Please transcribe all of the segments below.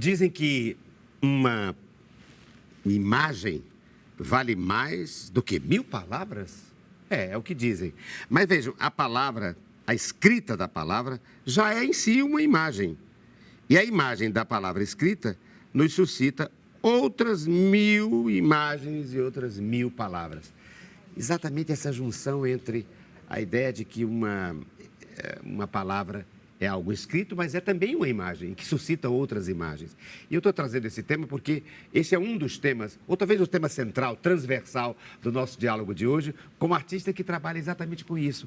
Dizem que uma imagem vale mais do que 1000 palavras? É o que dizem. Mas vejam, a palavra, a escrita da palavra, já é em si uma imagem. E a imagem da palavra escrita nos suscita outras 1000 imagens e outras 1000 palavras. Exatamente essa junção entre a ideia de que uma palavra é algo escrito, mas é também uma imagem, que suscita outras imagens. E eu estou trazendo esse tema porque esse é um dos temas, ou talvez o tema central, transversal do nosso diálogo de hoje, como artista que trabalha exatamente com isso,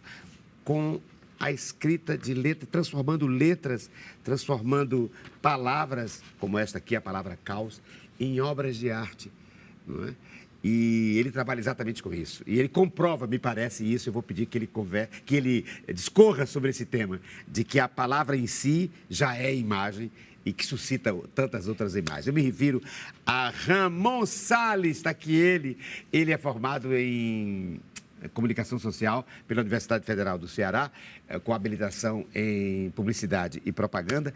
com a escrita de letras, transformando palavras, como esta aqui, a palavra caos, em obras de arte, não é? E ele trabalha exatamente com isso. E ele comprova, me parece isso, eu vou pedir que ele discorra sobre esse tema, de que a palavra em si já é imagem e que suscita tantas outras imagens. Eu me refiro a Ramon Salles, está aqui ele é formado em Comunicação Social pela Universidade Federal do Ceará, com habilitação em Publicidade e Propaganda,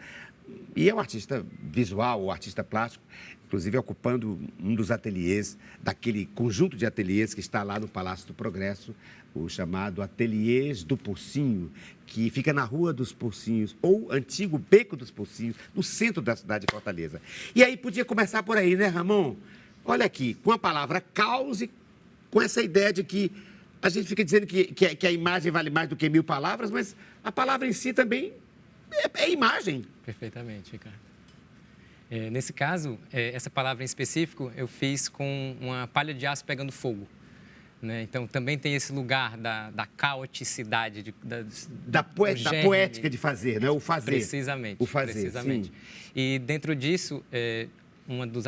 e é um artista visual, um artista plástico, inclusive ocupando um dos ateliês, daquele conjunto de ateliês que está lá no Palácio do Progresso, o chamado Ateliês do Pocinho, que fica na Rua dos Pocinhos, ou antigo Beco dos Pocinhos, no centro da cidade de Fortaleza. E aí podia começar por aí, né, Ramon? Olha aqui, com a palavra caos e com essa ideia de que a gente fica dizendo que a imagem vale mais do que 1000 palavras, mas a palavra em si também é imagem. Perfeitamente, Ricardo. Nesse caso, essa palavra em específico eu fiz com uma palha de aço pegando fogo, né? Então, também tem esse lugar da caoticidade, da poética de fazer, né? O fazer. Precisamente. O fazer, precisamente. Sim. E dentro disso, um dos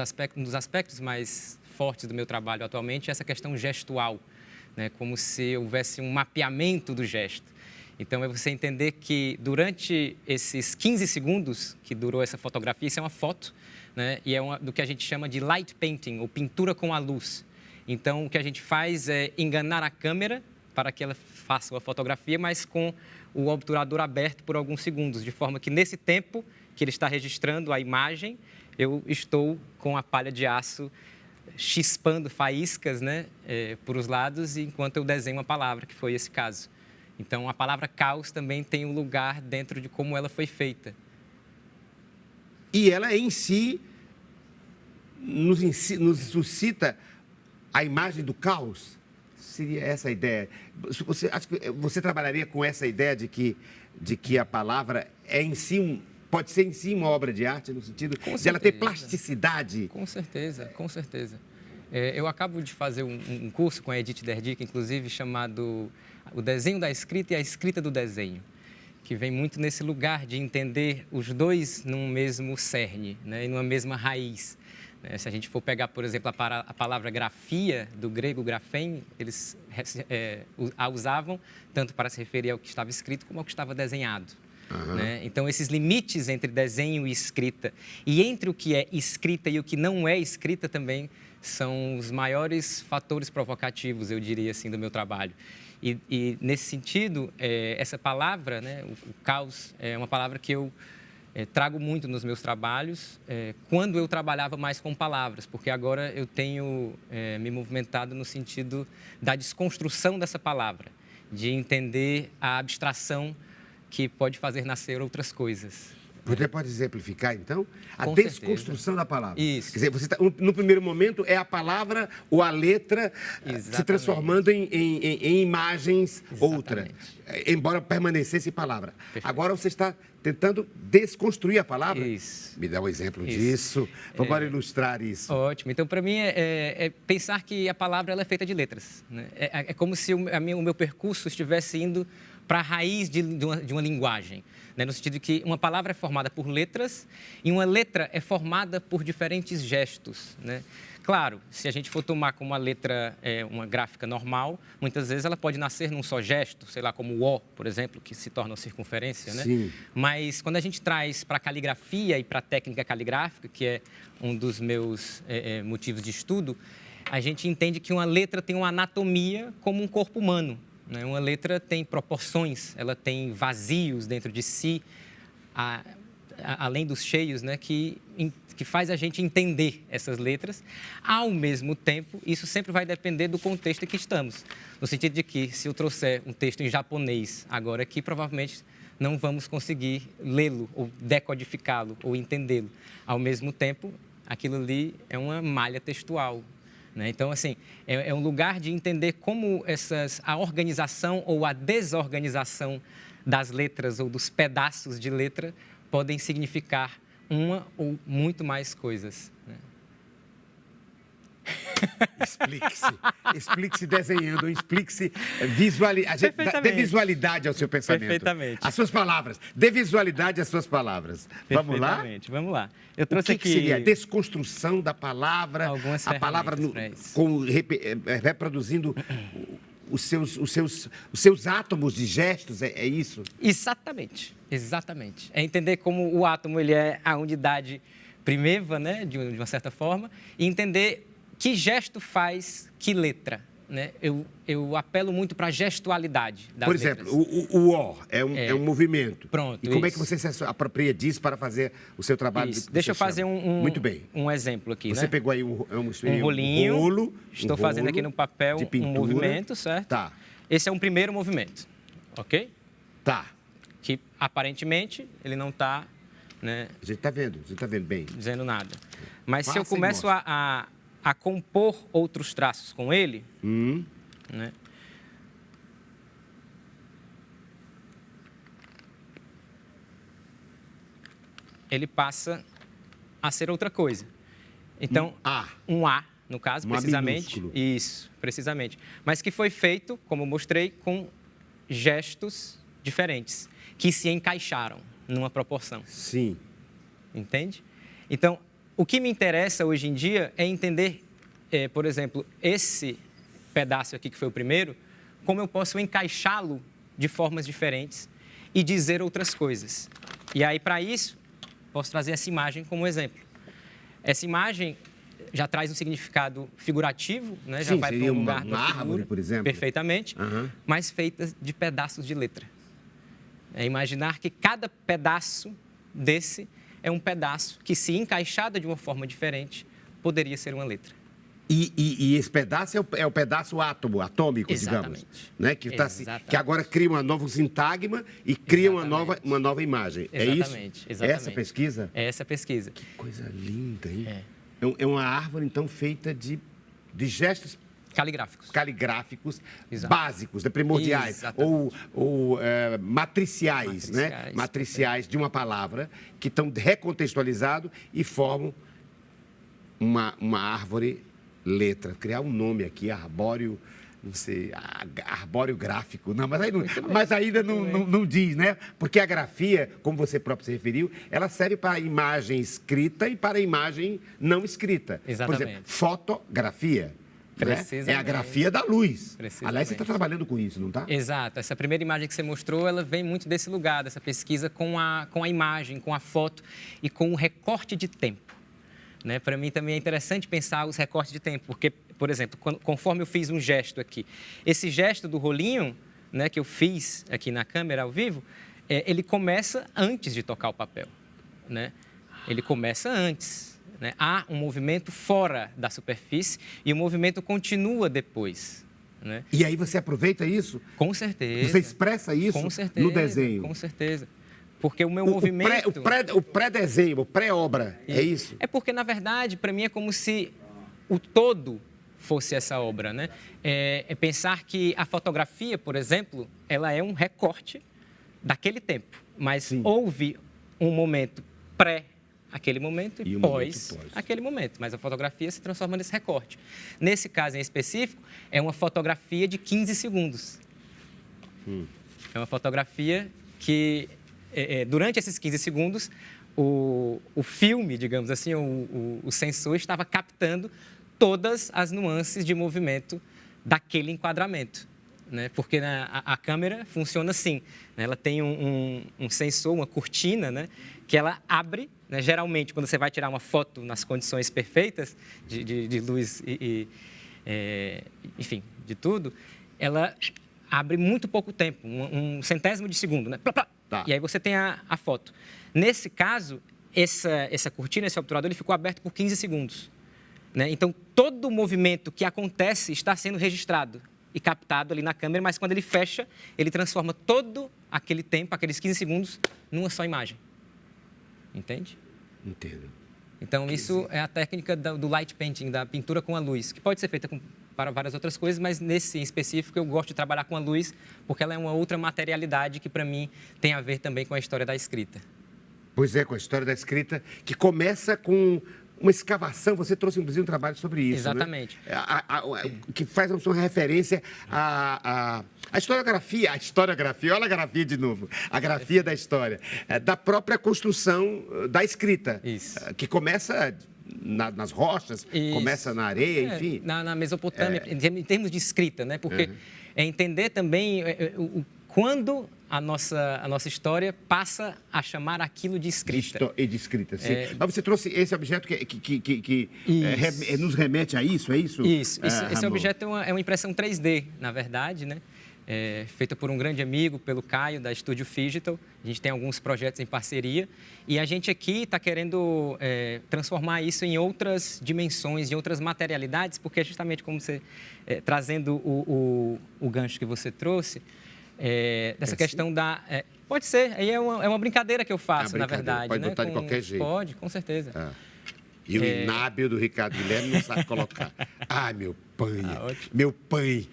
aspectos mais fortes do meu trabalho atualmente é essa questão gestual, né? Como se houvesse um mapeamento do gesto. Então, é você entender que durante esses 15 segundos que durou essa fotografia, isso é uma foto, né? E é do que a gente chama de light painting, ou pintura com a luz. Então, o que a gente faz é enganar a câmera para que ela faça uma fotografia, mas com o obturador aberto por alguns segundos, de forma que nesse tempo que ele está registrando a imagem, eu estou com a palha de aço chispando faíscas, né, por os lados, enquanto eu desenho uma palavra, que foi esse caso. Então, a palavra caos também tem um lugar dentro de como ela foi feita. E ela, em si, nos suscita a imagem do caos? Seria essa a ideia? Acho que você trabalharia com essa ideia de que a palavra é em si pode ser em si uma obra de arte, no sentido de ela ter plasticidade? Com certeza, com certeza. Eu acabo de fazer um curso com a Edith Derdick, inclusive, chamado O Desenho da Escrita e a Escrita do Desenho, que vem muito nesse lugar de entender os dois num mesmo cerne, né, e numa mesma raiz. Se a gente for pegar, por exemplo, a palavra grafia, do grego grafém, eles a usavam tanto para se referir ao que estava escrito como ao que estava desenhado. Uhum. Né? Então, esses limites entre desenho e escrita, e entre o que é escrita e o que não é escrita também, são os maiores fatores provocativos, eu diria assim, do meu trabalho. E nesse sentido, essa palavra, né, o caos, é uma palavra que eu trago muito nos meus trabalhos, quando eu trabalhava mais com palavras, porque agora eu tenho me movimentado no sentido da desconstrução dessa palavra, de entender a abstração que pode fazer nascer outras coisas. Você pode exemplificar, então? A Com desconstrução certeza. da palavra. Isso. Quer dizer, você no primeiro momento é a palavra ou a letra se transformando em imagens outras, embora permanecesse palavra. Perfeito. Agora você está tentando desconstruir a palavra? Isso. Me dá um exemplo disso. Vamos ilustrar isso. Ótimo. Então, para mim, é pensar que a palavra ela é feita de letras, né? É como se o meu percurso estivesse indo para a raiz de uma linguagem, né? No sentido de que uma palavra é formada por letras e uma letra é formada por diferentes gestos, né? Claro, se a gente for tomar como uma letra, uma gráfica normal, muitas vezes ela pode nascer num só gesto, sei lá, como o O, por exemplo, que se torna uma circunferência, né? Sim. Mas quando a gente traz para a caligrafia e para a técnica caligráfica, que é um dos meus motivos de estudo, a gente entende que uma letra tem uma anatomia como um corpo humano, né? Uma letra tem proporções, ela tem vazios dentro de si. além dos cheios, né, que faz a gente entender essas letras. Ao mesmo tempo, isso sempre vai depender do contexto em que estamos. No sentido de que, se eu trouxer um texto em japonês agora aqui, provavelmente não vamos conseguir lê-lo, ou decodificá-lo, ou entendê-lo. Ao mesmo tempo, aquilo ali é uma malha textual, né? Então, assim, é um lugar de entender como a organização ou a desorganização das letras ou dos pedaços de letra podem significar uma ou muito mais coisas, né? Explique-se desenhando, explique-se dê visualidade ao seu pensamento. Perfeitamente. As suas palavras, dê visualidade às suas palavras. Vamos lá? Perfeitamente, vamos lá. Eu trouxe que seria a desconstrução da palavra, algumas a palavra ferramentas para isso. reproduzindo os seus átomos de gestos, é isso? Exatamente, exatamente. É entender como o átomo ele é a unidade primeva, né, de uma certa forma, e entender que gesto faz que letra, né? Eu apelo muito para a gestualidade das Por exemplo, letras. o O é um movimento. Pronto, e como é isso. que você se apropria disso para fazer o seu trabalho? Isso. Deixa eu fazer Muito bem. um exemplo aqui, Você né? pegou aí Um rolinho. Estou fazendo aqui no papel de pintura. um movimento, certo? Tá. Esse é um primeiro movimento, ok? Tá. Que aparentemente ele não está, né, A gente está vendo bem. dizendo nada. Mas se Passa eu e começo a compor outros traços com ele, né, ele passa a ser outra coisa. Então, um A, no caso, Um A precisamente. minúsculo. Isso, precisamente. Mas que foi feito, como eu mostrei, com gestos diferentes, que se encaixaram numa proporção. Sim. Entende? Então, o que me interessa hoje em dia é entender, por exemplo, esse pedaço aqui que foi o primeiro, como eu posso encaixá-lo de formas diferentes e dizer outras coisas. E aí, para isso, posso trazer essa imagem como exemplo. Essa imagem já traz um significado figurativo, né? Já Sim, vai para seria um lugar uma da árvore, figura, por exemplo. perfeitamente, mas feita de pedaços de letra. É imaginar que cada pedaço desse é um pedaço que, se encaixado de uma forma diferente, poderia ser uma letra. E esse pedaço é o pedaço atômico, Exatamente. digamos. Né? Exatamente. Que agora cria um novo sintagma e cria uma nova imagem. Exatamente. É isso? É essa pesquisa? É essa pesquisa. Que coisa linda, hein? É uma árvore, então, feita de gestos caligráficos Exato. básicos, né? Primordiais, Exatamente. ou matriciais, né? Matriciais de uma palavra que estão recontextualizados e formam uma árvore letra. Criar um nome aqui, arbóreo, não sei, arbóreo gráfico. Não, mas ainda não diz, né? Porque a grafia, como você próprio se referiu, ela serve para a imagem escrita e para a imagem não escrita. Exatamente. Por exemplo, fotografia. Né? É a grafia da luz. Aliás, você está trabalhando com isso, não está? Exato. Essa primeira imagem que você mostrou, ela vem muito desse lugar, dessa pesquisa com a imagem, com a foto e com o recorte de tempo. Né? Para mim também é interessante pensar os recortes de tempo, porque, por exemplo, conforme eu fiz um gesto aqui, esse gesto do rolinho, né, que eu fiz aqui na câmera ao vivo, ele começa antes de tocar o papel, né? Ele começa antes, né? Há um movimento fora da superfície e o movimento continua depois, né? E aí você aproveita isso? Com certeza. Você expressa isso no desenho? Com certeza. Porque o meu movimento... O pré-desenho, o pré-obra, é isso? É porque, na verdade, para mim é como se o todo fosse essa obra, né? É pensar que a fotografia, por exemplo, ela é um recorte daquele tempo. Mas Sim. houve um momento pré aquele momento e pós aquele momento. Mas a fotografia se transforma nesse recorte. Nesse caso em específico, é uma fotografia de 15 segundos. É uma fotografia que... durante esses 15 segundos, o filme, digamos assim, o sensor estava captando todas as nuances de movimento daquele enquadramento, né? Porque a câmera funciona assim, né? Ela tem um sensor, uma cortina, né? Que ela abre, né? Geralmente, quando você vai tirar uma foto nas condições perfeitas de luz enfim, de tudo, ela abre muito pouco tempo, um centésimo de segundo, né? Tá. E aí você tem a foto. Nesse caso, essa cortina, esse obturador, ele ficou aberto por 15 segundos. Né? Então, todo o movimento que acontece está sendo registrado e captado ali na câmera, mas quando ele fecha, ele transforma todo aquele tempo, aqueles 15 segundos, numa só imagem. Entende? Entendo. Então, isso é a técnica do light painting, da pintura com a luz, que pode ser feita para várias outras coisas, mas nesse em específico eu gosto de trabalhar com a luz, porque ela é uma outra materialidade que, para mim, tem a ver também com a história da escrita. Pois é, com a história da escrita, que começa com uma escavação. Você trouxe, inclusive, um trabalho sobre isso, Exatamente. Né? Que faz uma referência à historiografia. A historiografia, olha a grafia de novo. A grafia da história. Da própria construção da escrita. Isso. Que começa nas rochas, Isso. começa na areia, enfim. Na Mesopotâmia, em termos de escrita, né? Porque é entender também quando a nossa história passa a chamar aquilo de escrita. De escrita, sim. Mas você trouxe esse objeto que nos remete a isso, é isso? Isso. Esse objeto é uma impressão 3D, na verdade, né? Feita por um grande amigo, pelo Caio, da Estúdio Phygital. A gente tem alguns projetos em parceria. E a gente aqui está querendo transformar isso em outras dimensões, em outras materialidades, porque justamente como você, trazendo o gancho que você trouxe, dessa questão da... pode ser, aí é uma brincadeira que eu faço, na verdade. Pode botar né? de qualquer jeito. Pode, com certeza. E o inábil do Ricardo Guilherme não sabe colocar. Ah, meu pai, meu pai.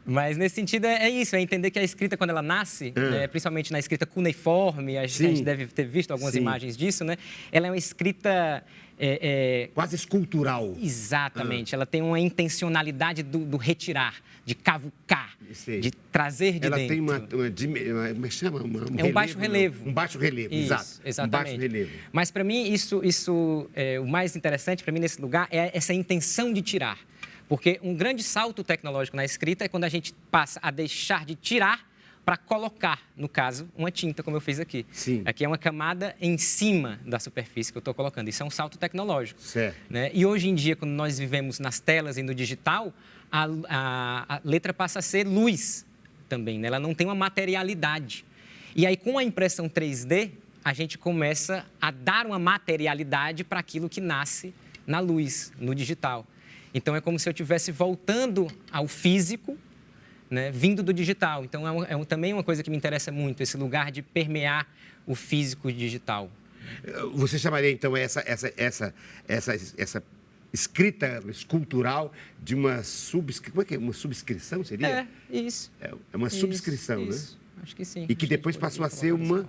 Mas, nesse sentido, é isso, é entender que a escrita, quando ela nasce, né, principalmente na escrita cuneiforme, a gente deve ter visto algumas imagens disso, né? Ela é uma escrita... quase escultural. Exatamente. Ela tem uma intencionalidade do retirar, de cavucar, de trazer de ela dentro. Ela tem como é que chama? Um baixo relevo. Um baixo relevo, isso, exatamente. Um baixo relevo. Mas, para mim, o mais interessante, para mim, nesse lugar, é essa intenção de tirar. Porque um grande salto tecnológico na escrita é quando a gente passa a deixar de tirar para colocar, no caso, uma tinta, como eu fiz aqui. Sim. Aqui é uma camada em cima da superfície que eu estou colocando. Isso é um salto tecnológico. Certo. Né? E hoje em dia, quando nós vivemos nas telas e no digital, a letra passa a ser luz também, né? Ela não tem uma materialidade. E aí, com a impressão 3D, a gente começa a dar uma materialidade para aquilo que nasce na luz, no digital. Então, é como se eu estivesse voltando ao físico, né, vindo do digital. Então, também uma coisa que me interessa muito, esse lugar de permear o físico e o digital. Você chamaria, então, essa escrita escultural de uma como é que é? Uma subscrição, seria? Isso. É uma subscrição, isso. Né? Acho que sim. E que depois passou a ser uma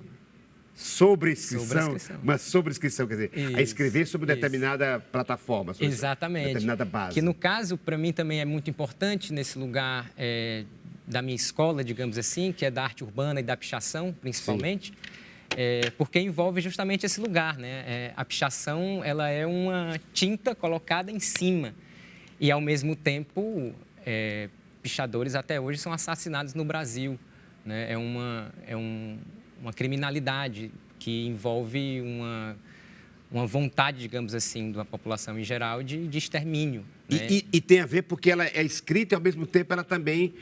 sobrescrição. Uma sobrescrição, quer dizer, a escrever sobre determinada plataforma. Sobre Exatamente. Determinada base. Que, no caso, para mim também é muito importante nesse lugar da minha escola, digamos assim, que é da arte urbana e da pichação, principalmente, porque envolve justamente esse lugar, né? A pichação, ela é uma tinta colocada em cima e, ao mesmo tempo, pichadores até hoje são assassinados no Brasil, né? É uma criminalidade que envolve uma vontade, digamos assim, da população em geral de extermínio. Né? E tem a ver porque ela é escrita e, ao mesmo tempo, ela também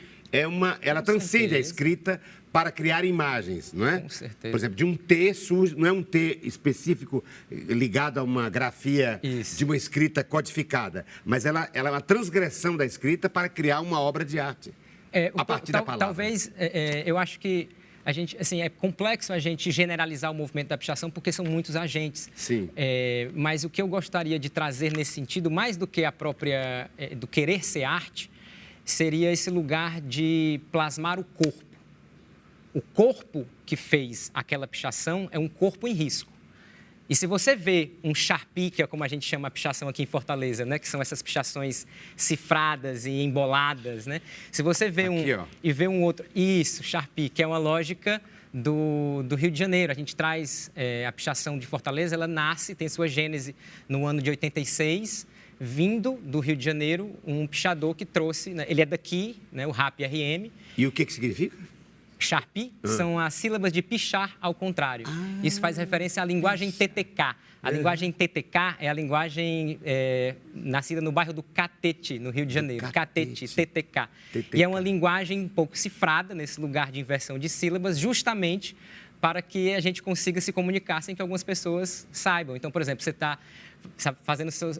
ela transcende a escrita para criar imagens, não é? Com certeza. Por exemplo, de um T surge, não é um T específico ligado a uma grafia de uma escrita codificada, mas ela é uma transgressão da escrita para criar uma obra de arte a partir da palavra. Talvez, eu acho que a gente, assim, é complexo a gente generalizar o movimento da pichação porque são muitos agentes. Sim. Mas o que eu gostaria de trazer nesse sentido, mais do que a própria, do querer ser arte, seria esse lugar de plasmar o corpo. O corpo que fez aquela pichação é um corpo em risco. E se você vê um Sharpie, que é como a gente chama a pichação aqui em Fortaleza, né? Que são essas pichações cifradas e emboladas, né? Se você vê e vê um outro... Isso, Sharpie, que é uma lógica do Rio de Janeiro. A gente traz a pichação de Fortaleza, ela nasce, tem sua gênese no ano de 86, vindo do Rio de Janeiro, um pichador que trouxe... Né? Ele é daqui, né? O RAP RM. E o que significa? Sharpie são as sílabas de pichar ao contrário. Isso faz referência à linguagem TTK. A linguagem TTK é a linguagem nascida no bairro do Catete, no Rio de Janeiro. Catete, TTK. E é uma linguagem um pouco cifrada nesse lugar de inversão de sílabas, justamente para que a gente consiga se comunicar sem que algumas pessoas saibam. Então, por exemplo, você está fazendo seus,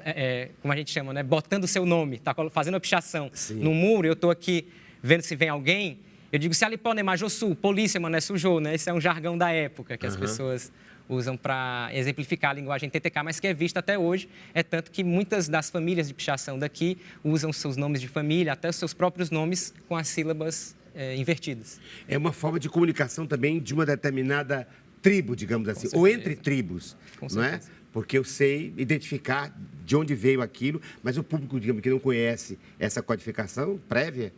como a gente chama, né? Botando o seu nome, está fazendo a pichação no muro, eu estou aqui vendo se vem alguém, eu digo, se alipó, né, majossu, polícia, mané, sujou, né? Esse é um jargão da época que as pessoas usam para exemplificar a linguagem TTK, mas que é vista até hoje. É tanto que muitas das famílias de pichação daqui usam seus nomes de família, até os seus próprios nomes, com as sílabas invertidas. É uma forma de comunicação também de uma determinada tribo, digamos assim, ou entre tribos, não é? Porque eu sei identificar de onde veio aquilo, mas o público, digamos, que não conhece essa codificação prévia,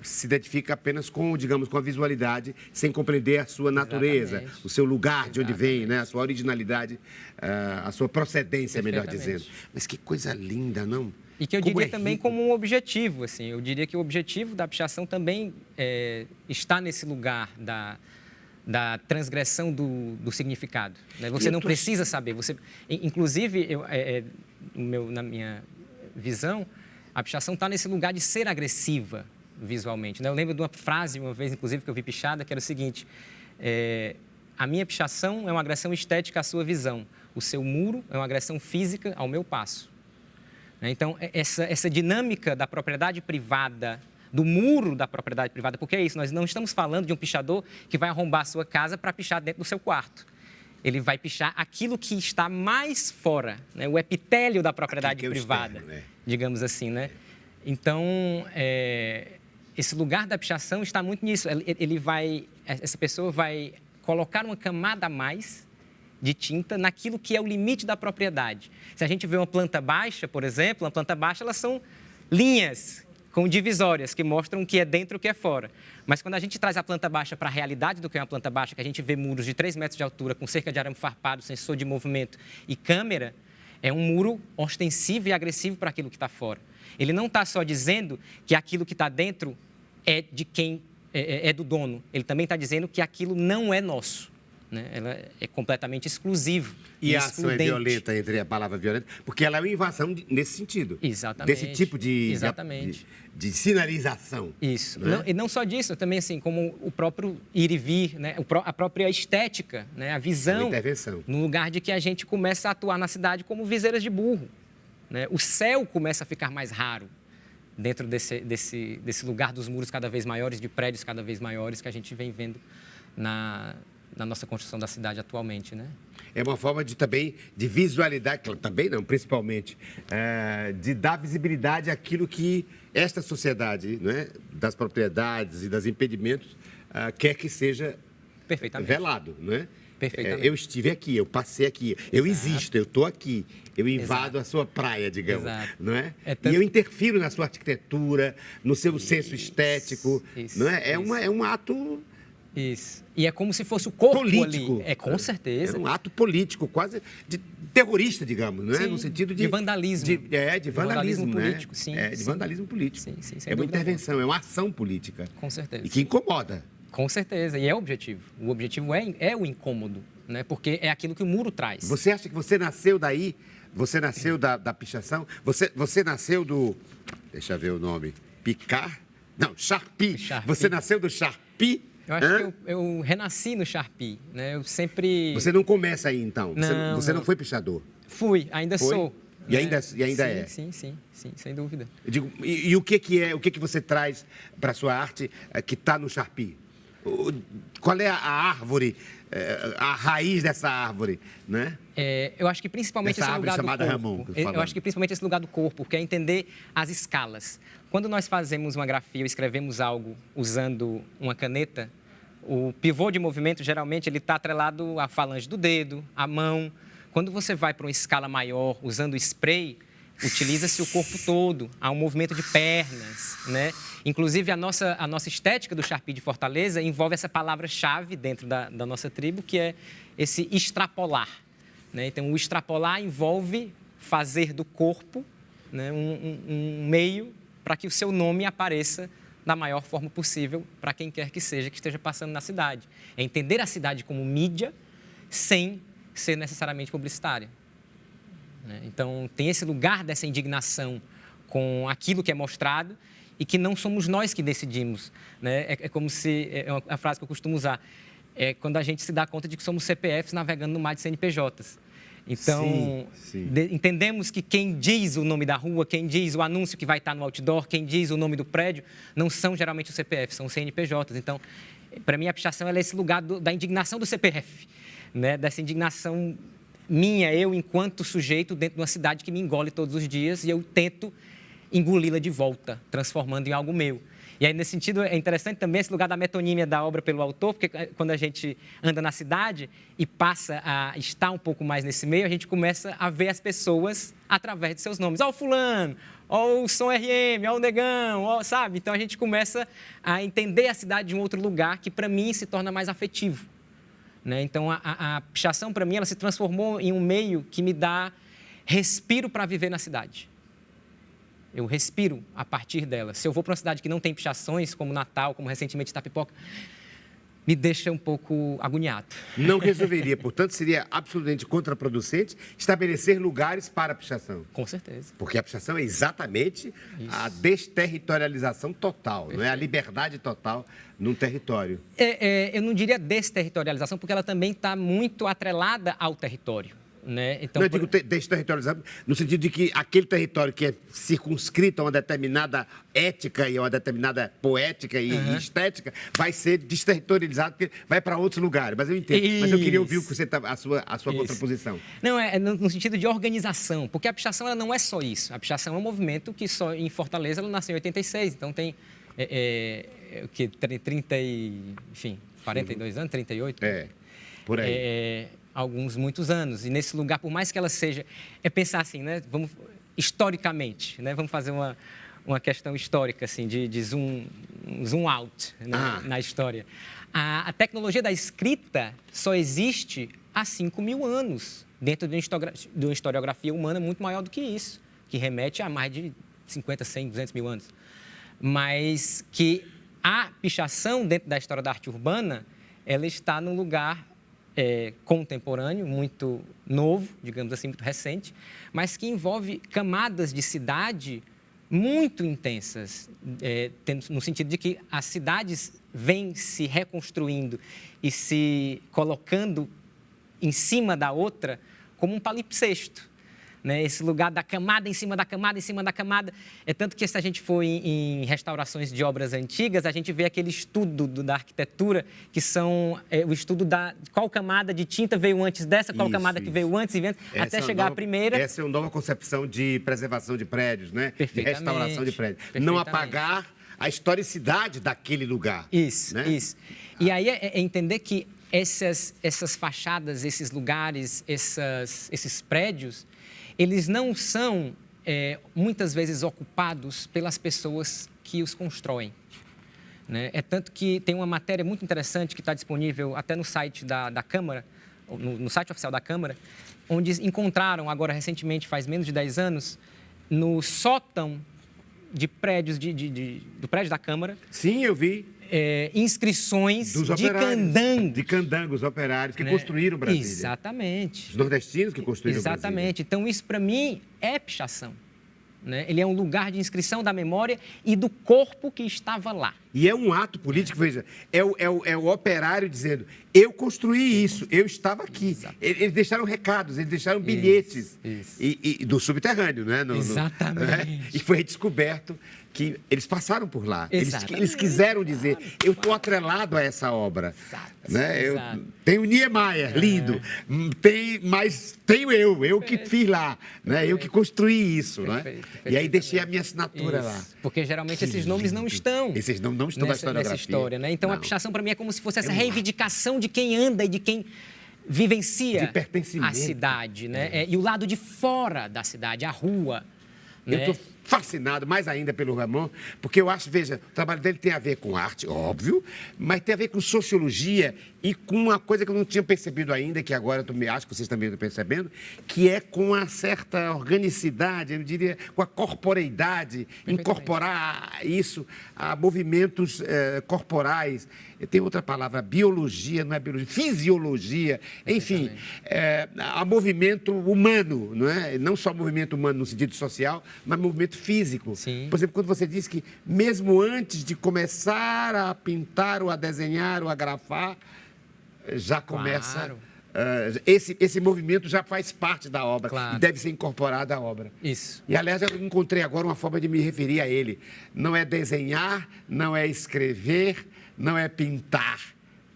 se identifica apenas com, digamos, com a visualidade, sem compreender a sua natureza, o seu lugar de onde vem, né? A sua originalidade, a sua procedência, melhor dizendo. Mas que coisa linda, não? E que eu diria também como um objetivo, assim. Eu diria que o objetivo da pichação também está nesse lugar da transgressão do significado, né? Você não precisa saber. Inclusive, na minha visão, a pichação está nesse lugar de ser agressiva visualmente, né? Eu lembro de uma frase, uma vez, inclusive, que eu vi pichada, que era o seguinte: a minha pichação é uma agressão estética à sua visão. O seu muro é uma agressão física ao meu passo. Então, essa dinâmica da propriedade privada, do muro da propriedade privada, porque é isso, nós não estamos falando de um pichador que vai arrombar a sua casa para pichar dentro do seu quarto. Ele vai pichar aquilo que está mais fora, né? O epitélio da propriedade privada, externo, né? Digamos assim, né? Então, esse lugar da pichação está muito nisso. Essa pessoa vai colocar uma camada a mais de tinta naquilo que é o limite da propriedade. Se a gente vê uma planta baixa, por exemplo, uma planta baixa, elas são linhas com divisórias que mostram o que é dentro e o que é fora. Mas quando a gente traz a planta baixa para a realidade do que é uma planta baixa, que a gente vê muros de 3 metros de altura, com cerca de arame farpado, sensor de movimento e câmera, é um muro ostensivo e agressivo para aquilo que está fora. Ele não está só dizendo que aquilo que está dentro é de quem é do dono. Ele também está dizendo que aquilo não é nosso. Né? Ela é completamente exclusiva. E a ação é violenta, entre a palavra violenta, porque ela é uma invasão nesse sentido. Exatamente. Desse tipo de sinalização. Isso. Né? E não só disso, também assim, como o próprio ir e vir, né? A própria estética, né? A visão. A intervenção. No lugar de que a gente começa a atuar na cidade como viseiras de burro. Né? O céu começa a ficar mais raro dentro desse lugar dos muros cada vez maiores, de prédios cada vez maiores que a gente vem vendo na nossa construção da cidade atualmente, né? É uma forma também de visualidade, também não, principalmente, de dar visibilidade àquilo que esta sociedade, né, das propriedades e dos impedimentos quer que seja velado, né? Perfeitamente. Eu estive aqui, eu passei aqui, eu existo, eu estou aqui, eu invado a sua praia, digamos, não é? E eu interfiro na sua arquitetura, no seu senso estético, não é? É um ato... Isso. E é como se fosse o corpo político. Ali. Com certeza. É um ato político, quase de terrorista, digamos, não é? No sentido de vandalismo. De vandalismo, né? Político, sim. De vandalismo político. Sim, é uma intervenção, é uma ação política. Com certeza. E que incomoda. Com certeza. E é o objetivo. O objetivo é o incômodo, né? Porque é aquilo que o muro traz. Você acha que você nasceu daí? Você nasceu da pichação? Você nasceu do... Deixa eu ver o nome. Não, Sharpie. Você nasceu do Sharpie? Eu acho que eu renasci no Sharpie, né? Eu sempre... Você não começa aí, então? Você não foi pichador? Fui, ainda sou. E ainda é? Sim, sem dúvida. Eu digo, e o que você traz para a sua arte que está no Sharpie? Qual é a árvore, a raiz dessa árvore, né? Eu acho que principalmente esse lugar do corpo. Ramon, eu acho que principalmente esse lugar do corpo, que é entender as escalas. Quando nós fazemos uma grafia ou escrevemos algo usando uma caneta, o pivô de movimento, geralmente, ele está atrelado à falange do dedo, à mão. Quando você vai para uma escala maior, usando spray, utiliza-se o corpo todo. Há um movimento de pernas, né? Inclusive, a nossa estética do Sharpie de Fortaleza envolve essa palavra-chave dentro da nossa tribo, que é esse extrapolar. Né? Então, o extrapolar envolve fazer do corpo, né, um meio para que o seu nome apareça da maior forma possível para quem quer que seja que esteja passando na cidade. É entender a cidade como mídia sem ser necessariamente publicitária. Então, tem esse lugar dessa indignação com aquilo que é mostrado e que não somos nós que decidimos. É como se... É uma frase que eu costumo usar. É quando a gente se dá conta de que somos CPFs navegando no mar de CNPJs. Então, entendemos que quem diz o nome da rua, quem diz o anúncio que vai estar no outdoor, quem diz o nome do prédio, não são geralmente os CPFs, são os CNPJs. Então, para mim, a pichação é esse lugar da indignação do CPF, dessa indignação minha, eu, enquanto sujeito, dentro de uma cidade que me engole todos os dias e eu tento engoli-la de volta, transformando em algo meu. E aí, nesse sentido, é interessante também esse lugar da metonímia da obra pelo autor, porque quando a gente anda na cidade e passa a estar um pouco mais nesse meio, a gente começa a ver as pessoas através de seus nomes. Ó o fulano, ó o Som RM, ó o Negão, ó, sabe? Então, a gente começa a entender a cidade de um outro lugar que, para mim, se torna mais afetivo. Então, a pichação, para mim, ela se transformou em um meio que me dá respiro para viver na cidade. Eu respiro a partir dela. Se eu vou para uma cidade que não tem pichações, como Natal, como recentemente Itapipoca, me deixa um pouco agoniado. Não resolveria, portanto, seria absolutamente contraproducente estabelecer lugares para a pichação. Com certeza. Porque a pichação é exatamente a desterritorialização total, não é? A liberdade total num território. Eu não diria desterritorialização, porque ela também está muito atrelada ao território. Então, eu digo desterritorializado no sentido de que aquele território que é circunscrito a uma determinada ética e a uma determinada poética e estética vai ser desterritorializado porque vai para outros lugares. Mas eu entendo. Isso. Mas eu queria ouvir o que você a sua contraposição. Não, é no sentido de organização, porque a pichação ela não é só isso. A pichação é um movimento que só em Fortaleza ela nasceu em 86, então tem 42 anos, 38. Por aí. Muitos anos. E nesse lugar, por mais que ela seja... É pensar assim, vamos historicamente, vamos fazer uma questão histórica, assim, de zoom out na história. A tecnologia da escrita só existe há 5.000 anos, dentro de uma historiografia humana muito maior do que isso, que remete a mais de 50, 100, 200 mil anos. Mas que a pichação dentro da história da arte urbana, ela está num lugar... contemporâneo, muito novo, digamos assim, muito recente, mas que envolve camadas de cidade muito intensas, no sentido de que as cidades vêm se reconstruindo e se colocando em cima da outra como um palimpsesto. Esse lugar da camada em cima da camada, em cima da camada. É tanto que, se a gente for em restaurações de obras antigas, a gente vê aquele estudo da arquitetura, que são o estudo da qual camada de tinta veio antes dessa, qual camada que veio antes, até chegar à primeira. Essa é uma nova concepção de preservação de prédios, de restauração de prédios. Não apagar a historicidade daquele lugar. Isso. E aí é entender que essas fachadas, esses lugares, esses prédios, eles não são, muitas vezes, ocupados pelas pessoas que os constroem. É tanto que tem uma matéria muito interessante que está disponível até no site da Câmara, no site oficial da Câmara, onde encontraram, agora recentemente, faz menos de 10 anos, no sótão de prédios, do prédio da Câmara. Sim, eu vi. Inscrições de candangos. De candangos, operários que construíram Brasília. Exatamente. Os nordestinos que construíram Brasília. Exatamente. Então, isso, para mim, é pichação. Ele é um lugar de inscrição da memória e do corpo que estava lá. E é um ato político, veja, é o operário dizendo, eu construí isso, eu estava aqui. Eles deixaram recados, eles deixaram bilhetes. E do subterrâneo, Exatamente. E foi descoberto que eles passaram por lá. Eles quiseram dizer, eu estou atrelado a essa obra. Exato. Tenho Niemeyer, lindo, mas tenho eu que fiz lá, eu que construí isso. Perfeito. E aí deixei a minha assinatura lá. Porque geralmente esses nomes não estão. Esses nomes não estão nessa história. Então, a pichação, para mim, é como se fosse essa reivindicação de quem anda e de quem vivencia a cidade. E o lado de fora da cidade, a rua. Eu estou fascinado mais ainda pelo Ramon, porque eu acho, veja, o trabalho dele tem a ver com arte, óbvio, mas tem a ver com sociologia e com uma coisa que eu não tinha percebido ainda, que agora acho que vocês também estão percebendo, que é com uma certa organicidade, eu diria, com a corporeidade, incorporar isso a movimentos corporais. Tem outra palavra, biologia, não é biologia, fisiologia, enfim, a movimento humano, não é? Não só movimento humano no sentido social, mas movimento físico. Sim. Por exemplo, quando você diz que mesmo antes de começar a pintar ou a desenhar ou a grafar, já começa... Claro. Esse movimento já faz parte da obra Claro. e deve ser incorporado à obra. Isso. E, aliás, eu encontrei agora uma forma de me referir a ele. Não é desenhar, não é escrever, não é pintar,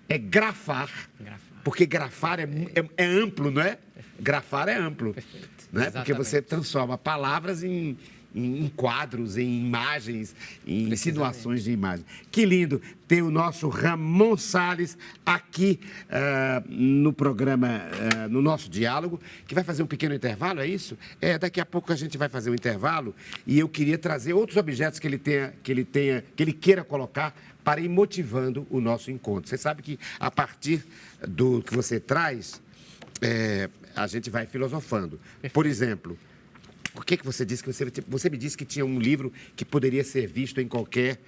é grafar. Porque grafar é amplo, não é? Grafar é amplo. Perfeito. Não é? Porque você Exatamente. transforma palavras em quadros, em imagens, em insinuações de imagem. Que lindo ter o nosso Ramon Salles aqui no programa, no nosso diálogo, que vai fazer um pequeno intervalo, é isso? Daqui a pouco a gente vai fazer um intervalo e eu queria trazer outros objetos que ele queira colocar para ir motivando o nosso encontro. Você sabe que a partir do que você traz, a gente vai filosofando. Perfeito. Por exemplo, por que você disse que você me disse que tinha um livro que poderia ser visto em qualquer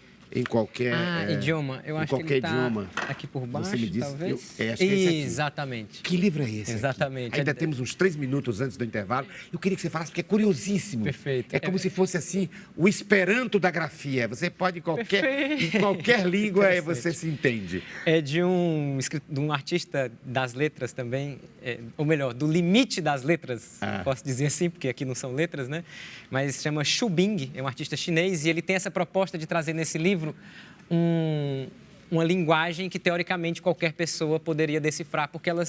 idioma. Eu acho que ele está aqui por baixo, você me disse, talvez. acho que é esse aqui. Exatamente. Que livro é esse? Exatamente. Aqui? Ainda temos uns 3 minutos antes do intervalo. Eu queria que você falasse, porque é curiosíssimo. Perfeito. É como se fosse assim, o esperanto da grafia. Você pode, em qualquer língua, você se entende. É de um artista das letras também, ou melhor, do limite das letras, posso dizer assim, porque aqui não são letras, né? Mas se chama Xu Bing, é um artista chinês, e ele tem essa proposta de trazer nesse livro uma linguagem que, teoricamente, qualquer pessoa poderia decifrar, porque ela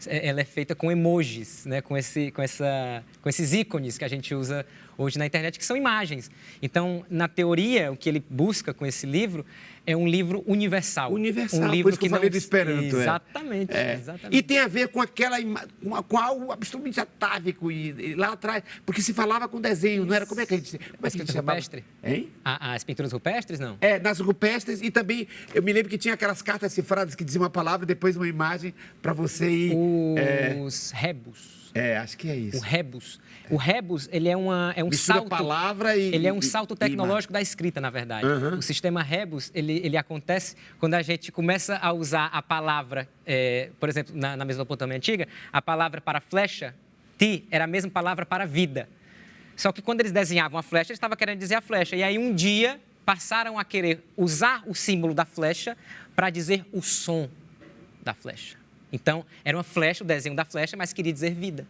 é feita com emojis, né? com esses ícones que a gente usa hoje na internet, que são imagens. Então, na teoria, o que ele busca com esse livro é um livro universal. Universal, um livro por isso que eu falei do Esperanto. Exatamente, exatamente. E tem a ver com com algo absolutamente atávico e lá atrás, porque se falava com desenho, não era? Como é que a gente chamava? Rupestre? Hein? As pinturas rupestres, não? Nas rupestres, e também, eu me lembro que tinha aquelas cartas cifradas que diziam uma palavra e depois uma imagem para você ir... Os rebus. Acho que é isso. O rebus. O rebus, ele é um Mistura salto... palavra e... Ele é um salto tecnológico da escrita, na verdade. Uhum. O sistema rebus, ele acontece quando a gente começa a usar a palavra, por exemplo, na Mesopotâmia antiga, a palavra para flecha, ti, era a mesma palavra para vida. Só que quando eles desenhavam a flecha, eles estavam querendo dizer a flecha. E aí, um dia, passaram a querer usar o símbolo da flecha para dizer o som da flecha. Então, era uma flecha, o desenho da flecha, mas queria dizer vida.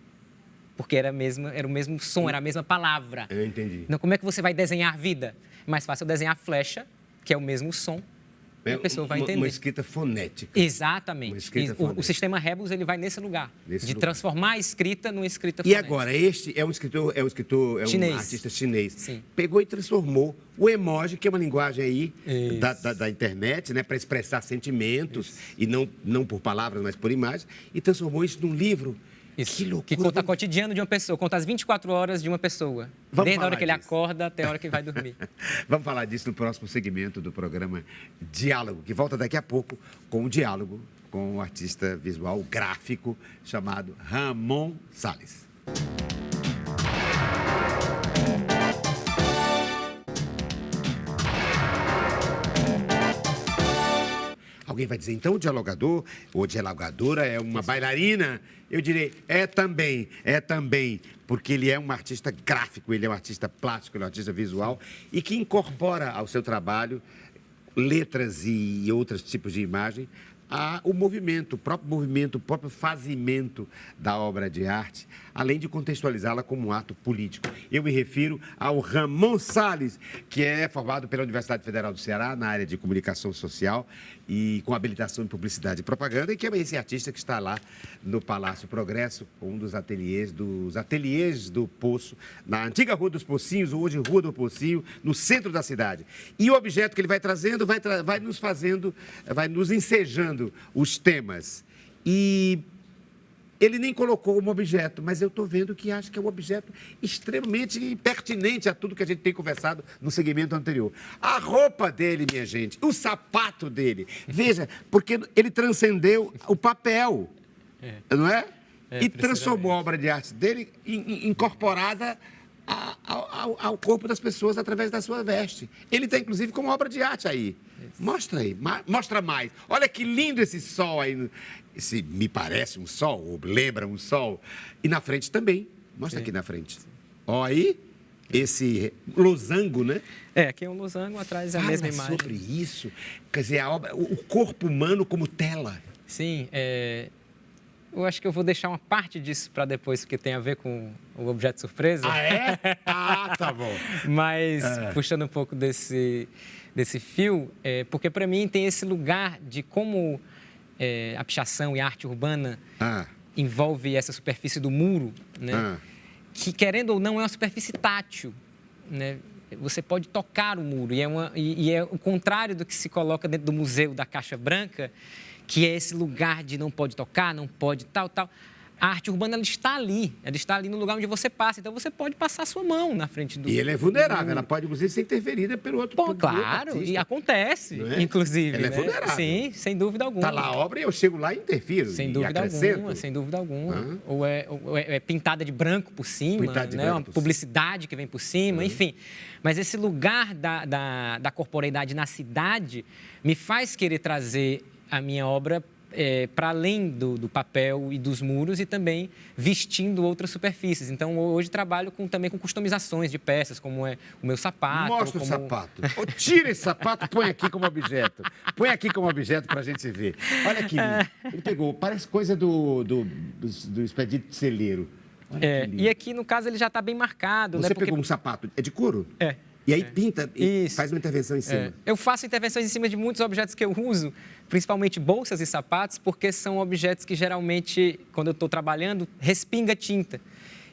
Porque era o mesmo som, era a mesma palavra. Eu entendi. Então, como é que você vai desenhar vida? É mais fácil desenhar flecha, que é o mesmo som, e a pessoa vai entender. Uma escrita fonética. Exatamente. Uma escrita O fonética. sistema Rebus, ele vai nesse lugar. Transformar a escrita numa escrita E fonética. agora, este é um Chinês. artista chinês. Sim. Pegou e transformou o emoji, que é uma linguagem aí da internet, né, para expressar sentimentos, e não por palavras, mas por imagens, e transformou isso num livro. Isso. Que loucura. Que conta o cotidiano de uma pessoa, conta as 24 horas de uma pessoa. Desde a hora que ele acorda até a hora que vai dormir. Vamos falar disso no próximo segmento do programa Diálogo, que volta daqui a pouco com o diálogo com o artista visual gráfico chamado Ramon Salles. Alguém vai dizer, então o dialogador ou dialogadora é uma bailarina? Eu direi, é também, porque ele é um artista gráfico, ele é um artista plástico, ele é um artista visual e que incorpora ao seu trabalho letras e outros tipos de imagem o próprio fazimento da obra de arte, além de contextualizá-la como um ato político. Eu me refiro ao Ramon Salles, que é formado pela Universidade Federal do Ceará na área de comunicação social e com habilitação em publicidade e propaganda, e que é esse artista que está lá no Palácio Progresso, um dos ateliês do Poço, na antiga Rua dos Pocinhos, hoje Rua do Pocinho, no centro da cidade. E o objeto que ele vai trazendo vai nos ensejando os temas. E Ele nem colocou como objeto, mas eu estou vendo que acho que é um objeto extremamente pertinente a tudo que a gente tem conversado no segmento anterior. A roupa dele, minha gente, o sapato dele. Veja, porque ele transcendeu o papel, não é? E transformou a obra de arte dele incorporada ao corpo das pessoas através da sua veste. Ele está, inclusive, como obra de arte aí. Mostra aí, mostra mais. Olha que lindo esse sol aí. Esse me parece um sol, ou lembra um sol. E na frente também. Mostra aqui na frente. Olha aí, esse losango, né? Aqui é um losango, atrás é a Fala mesma imagem. sobre isso. Quer dizer, a obra, o corpo humano como tela. Sim, eu acho que eu vou deixar uma parte disso para depois, porque tem a ver com o objeto surpresa. Ah, é? Ah, tá bom. Mas, puxando um pouco desse fio, porque para mim tem esse lugar de como a pichação e a arte urbana envolve essa superfície do muro, né? Que, querendo ou não, é uma superfície tátil, né? Você pode tocar o muro, e é o contrário do que se coloca dentro do Museu da Caixa Branca, que é esse lugar de não pode tocar, não pode tal. A arte urbana, ela está ali no lugar onde você passa, então você pode passar a sua mão na frente do... E ela é vulnerável, ela pode, inclusive, ser interferida pelo outro claro, outro e acontece, inclusive. Ela é né? vulnerável. Sim, sem dúvida alguma. Está lá a obra e eu chego lá e interfiro, sem e dúvida acrescento. alguma, sem dúvida alguma. Ou é pintada de branco por cima, né? Uma publicidade que vem por cima, enfim. Mas esse lugar da corporeidade na cidade me faz querer trazer a minha obra para além do papel e dos muros, e também vestindo outras superfícies. Então, hoje trabalho também com customizações de peças, como é o meu sapato. Mostra o sapato. Tira esse sapato, põe aqui como objeto. Põe aqui como objeto para a gente ver. Olha aqui, ele pegou, parece coisa do expedito celeiro. E aqui, no caso, ele já está bem marcado. Você pegou um sapato, é de couro? E aí pinta e faz uma intervenção em cima. Eu faço intervenções em cima de muitos objetos que eu uso, principalmente bolsas e sapatos, porque são objetos que geralmente, quando eu estou trabalhando, respinga tinta.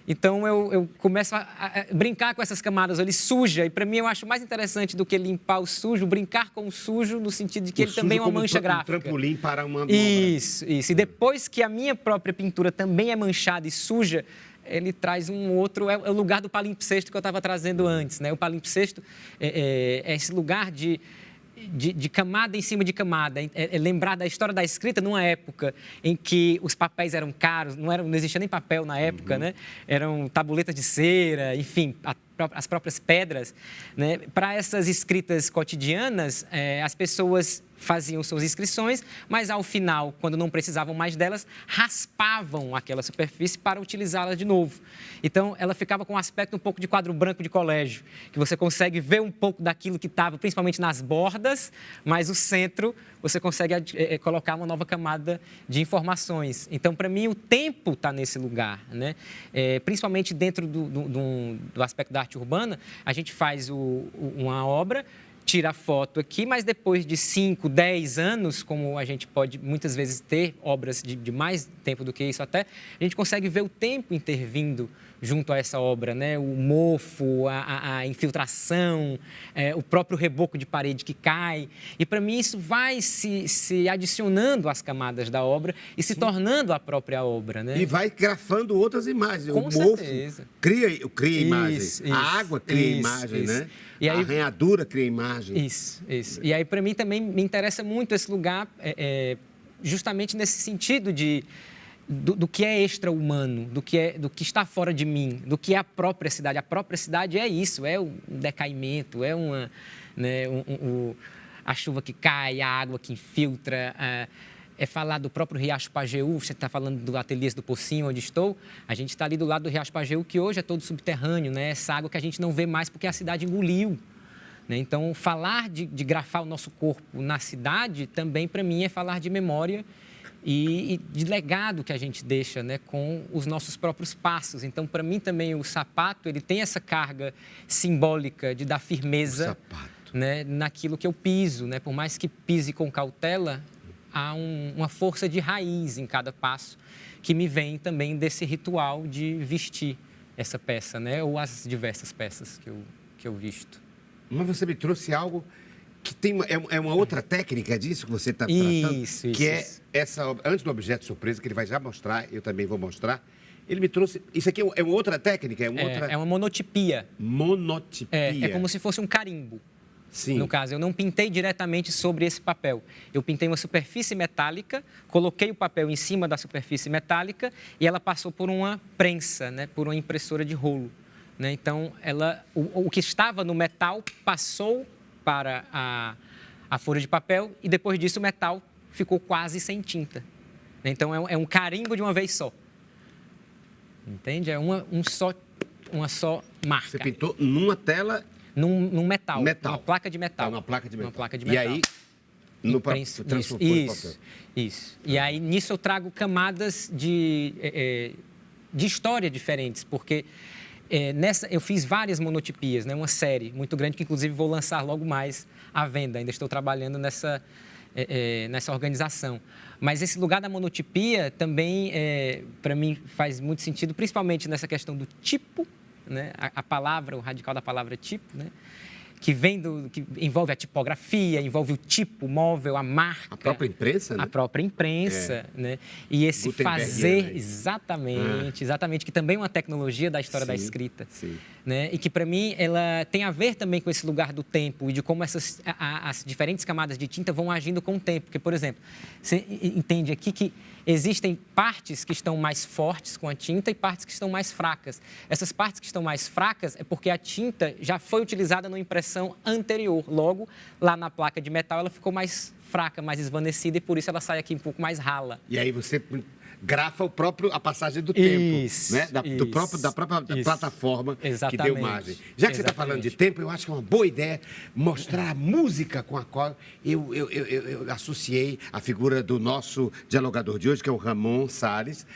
Então, eu começo a brincar com essas camadas, ele suja. E, para mim, eu acho mais interessante do que limpar o sujo, brincar com o sujo, no sentido de que ele também é uma mancha gráfica. Um trampolim para uma... Isso. E depois que a minha própria pintura também é manchada e suja, ele traz um outro... É o lugar do palimpsesto que eu estava trazendo antes, né? O palimpsesto é esse lugar de camada em cima de camada. Lembrar da história da escrita numa época em que os papéis eram caros, não existia nem papel na época, né? Eram tabuletas de cera, enfim, as próprias pedras, né? Para essas escritas cotidianas, as pessoas faziam suas inscrições, mas ao final, quando não precisavam mais delas, raspavam aquela superfície para utilizá-la de novo. Então, ela ficava com um aspecto um pouco de quadro branco de colégio, que você consegue ver um pouco daquilo que estava, principalmente nas bordas, mas o centro, você consegue colocar uma nova camada de informações. Então, para mim, o tempo está nesse lugar, né? Principalmente dentro do aspecto da arte urbana, a gente faz uma obra, tira a foto aqui, mas depois de 5, 10 anos, como a gente pode muitas vezes ter obras de mais tempo do que isso até, a gente consegue ver o tempo intervindo junto a essa obra, né? O mofo, a infiltração, o próprio reboco de parede que cai. E, para mim, isso vai se adicionando às camadas da obra e se tornando a própria obra, né? E vai grafando outras imagens. Com o mofo certeza. cria imagens. A água cria imagem, né? E aí, a arranhadura cria imagem. Isso. E aí, para mim, também me interessa muito esse lugar, justamente nesse sentido do que é extra-humano, do que está fora de mim, do que é a própria cidade. A própria cidade é isso, é um decaimento, é a chuva que cai, a água que infiltra, falar do próprio Riacho Pajeú. Você está falando do Ateliês do Pocinho, onde estou. A gente está ali do lado do Riacho Pajeú, que hoje é todo subterrâneo, né? Essa água que a gente não vê mais porque a cidade engoliu, né? Então, falar de grafar o nosso corpo na cidade também, para mim, é falar de memória e de legado que a gente deixa, né, com os nossos próprios passos. Então, para mim também, o sapato, ele tem essa carga simbólica de dar firmeza, né, naquilo que eu piso, né? Por mais que pise com cautela, há uma força de raiz em cada passo que me vem também desse ritual de vestir essa peça, né? Ou as diversas peças que eu visto. Mas você me trouxe algo que tem é uma outra técnica disso que você está tratando? Isso, que é isso. essa, antes do objeto surpresa, que ele vai já mostrar, eu também vou mostrar, ele me trouxe... Isso aqui é uma outra técnica? É uma outra... É uma monotipia. Monotipia. É como se fosse um carimbo. Sim. No caso, eu não pintei diretamente sobre esse papel. Eu pintei uma superfície metálica, coloquei o papel em cima da superfície metálica e ela passou por uma prensa, né, por uma impressora de rolo. Né? Então, o que estava no metal passou para a folha de papel e depois disso o metal ficou quase sem tinta. Então, é um carimbo de uma vez só. Entende? É uma só marca. Você pintou numa tela... Num metal. Metal. Uma placa de metal. Uma placa de metal. Uma placa de E metal. aí, no papel, transformou em papel. Isso. E aí, nisso, eu trago camadas de história diferentes, porque nessa eu fiz várias monotipias, né? Uma série muito grande, que inclusive vou lançar logo mais à venda. Ainda estou trabalhando nessa organização. Mas esse lugar da monotipia também, para mim, faz muito sentido, principalmente nessa questão do tipo, né? A palavra, o radical da palavra tipo, né? Que envolve a tipografia, envolve o tipo, o móvel, a marca. A própria imprensa, né? A própria imprensa, né? E esse Gutenberg, fazer, né? exatamente, que também é uma tecnologia da história da escrita. Sim. Né? E que, para mim, ela tem a ver também com esse lugar do tempo e de como as diferentes camadas de tinta vão agindo com o tempo. Porque, por exemplo, você entende aqui que existem partes que estão mais fortes com a tinta e partes que estão mais fracas. Essas partes que estão mais fracas é porque a tinta já foi utilizada numa impressão anterior. Logo, lá na placa de metal, ela ficou mais fraca, mais esvanecida e, por isso, ela sai aqui um pouco mais rala. E aí você grafa a passagem do Isso, tempo, né? Da própria plataforma que deu margem. Já que você está falando de tempo, eu acho que é uma boa ideia mostrar a música com a qual eu associei a figura do nosso dialogador de hoje, que é o Ramon Salles.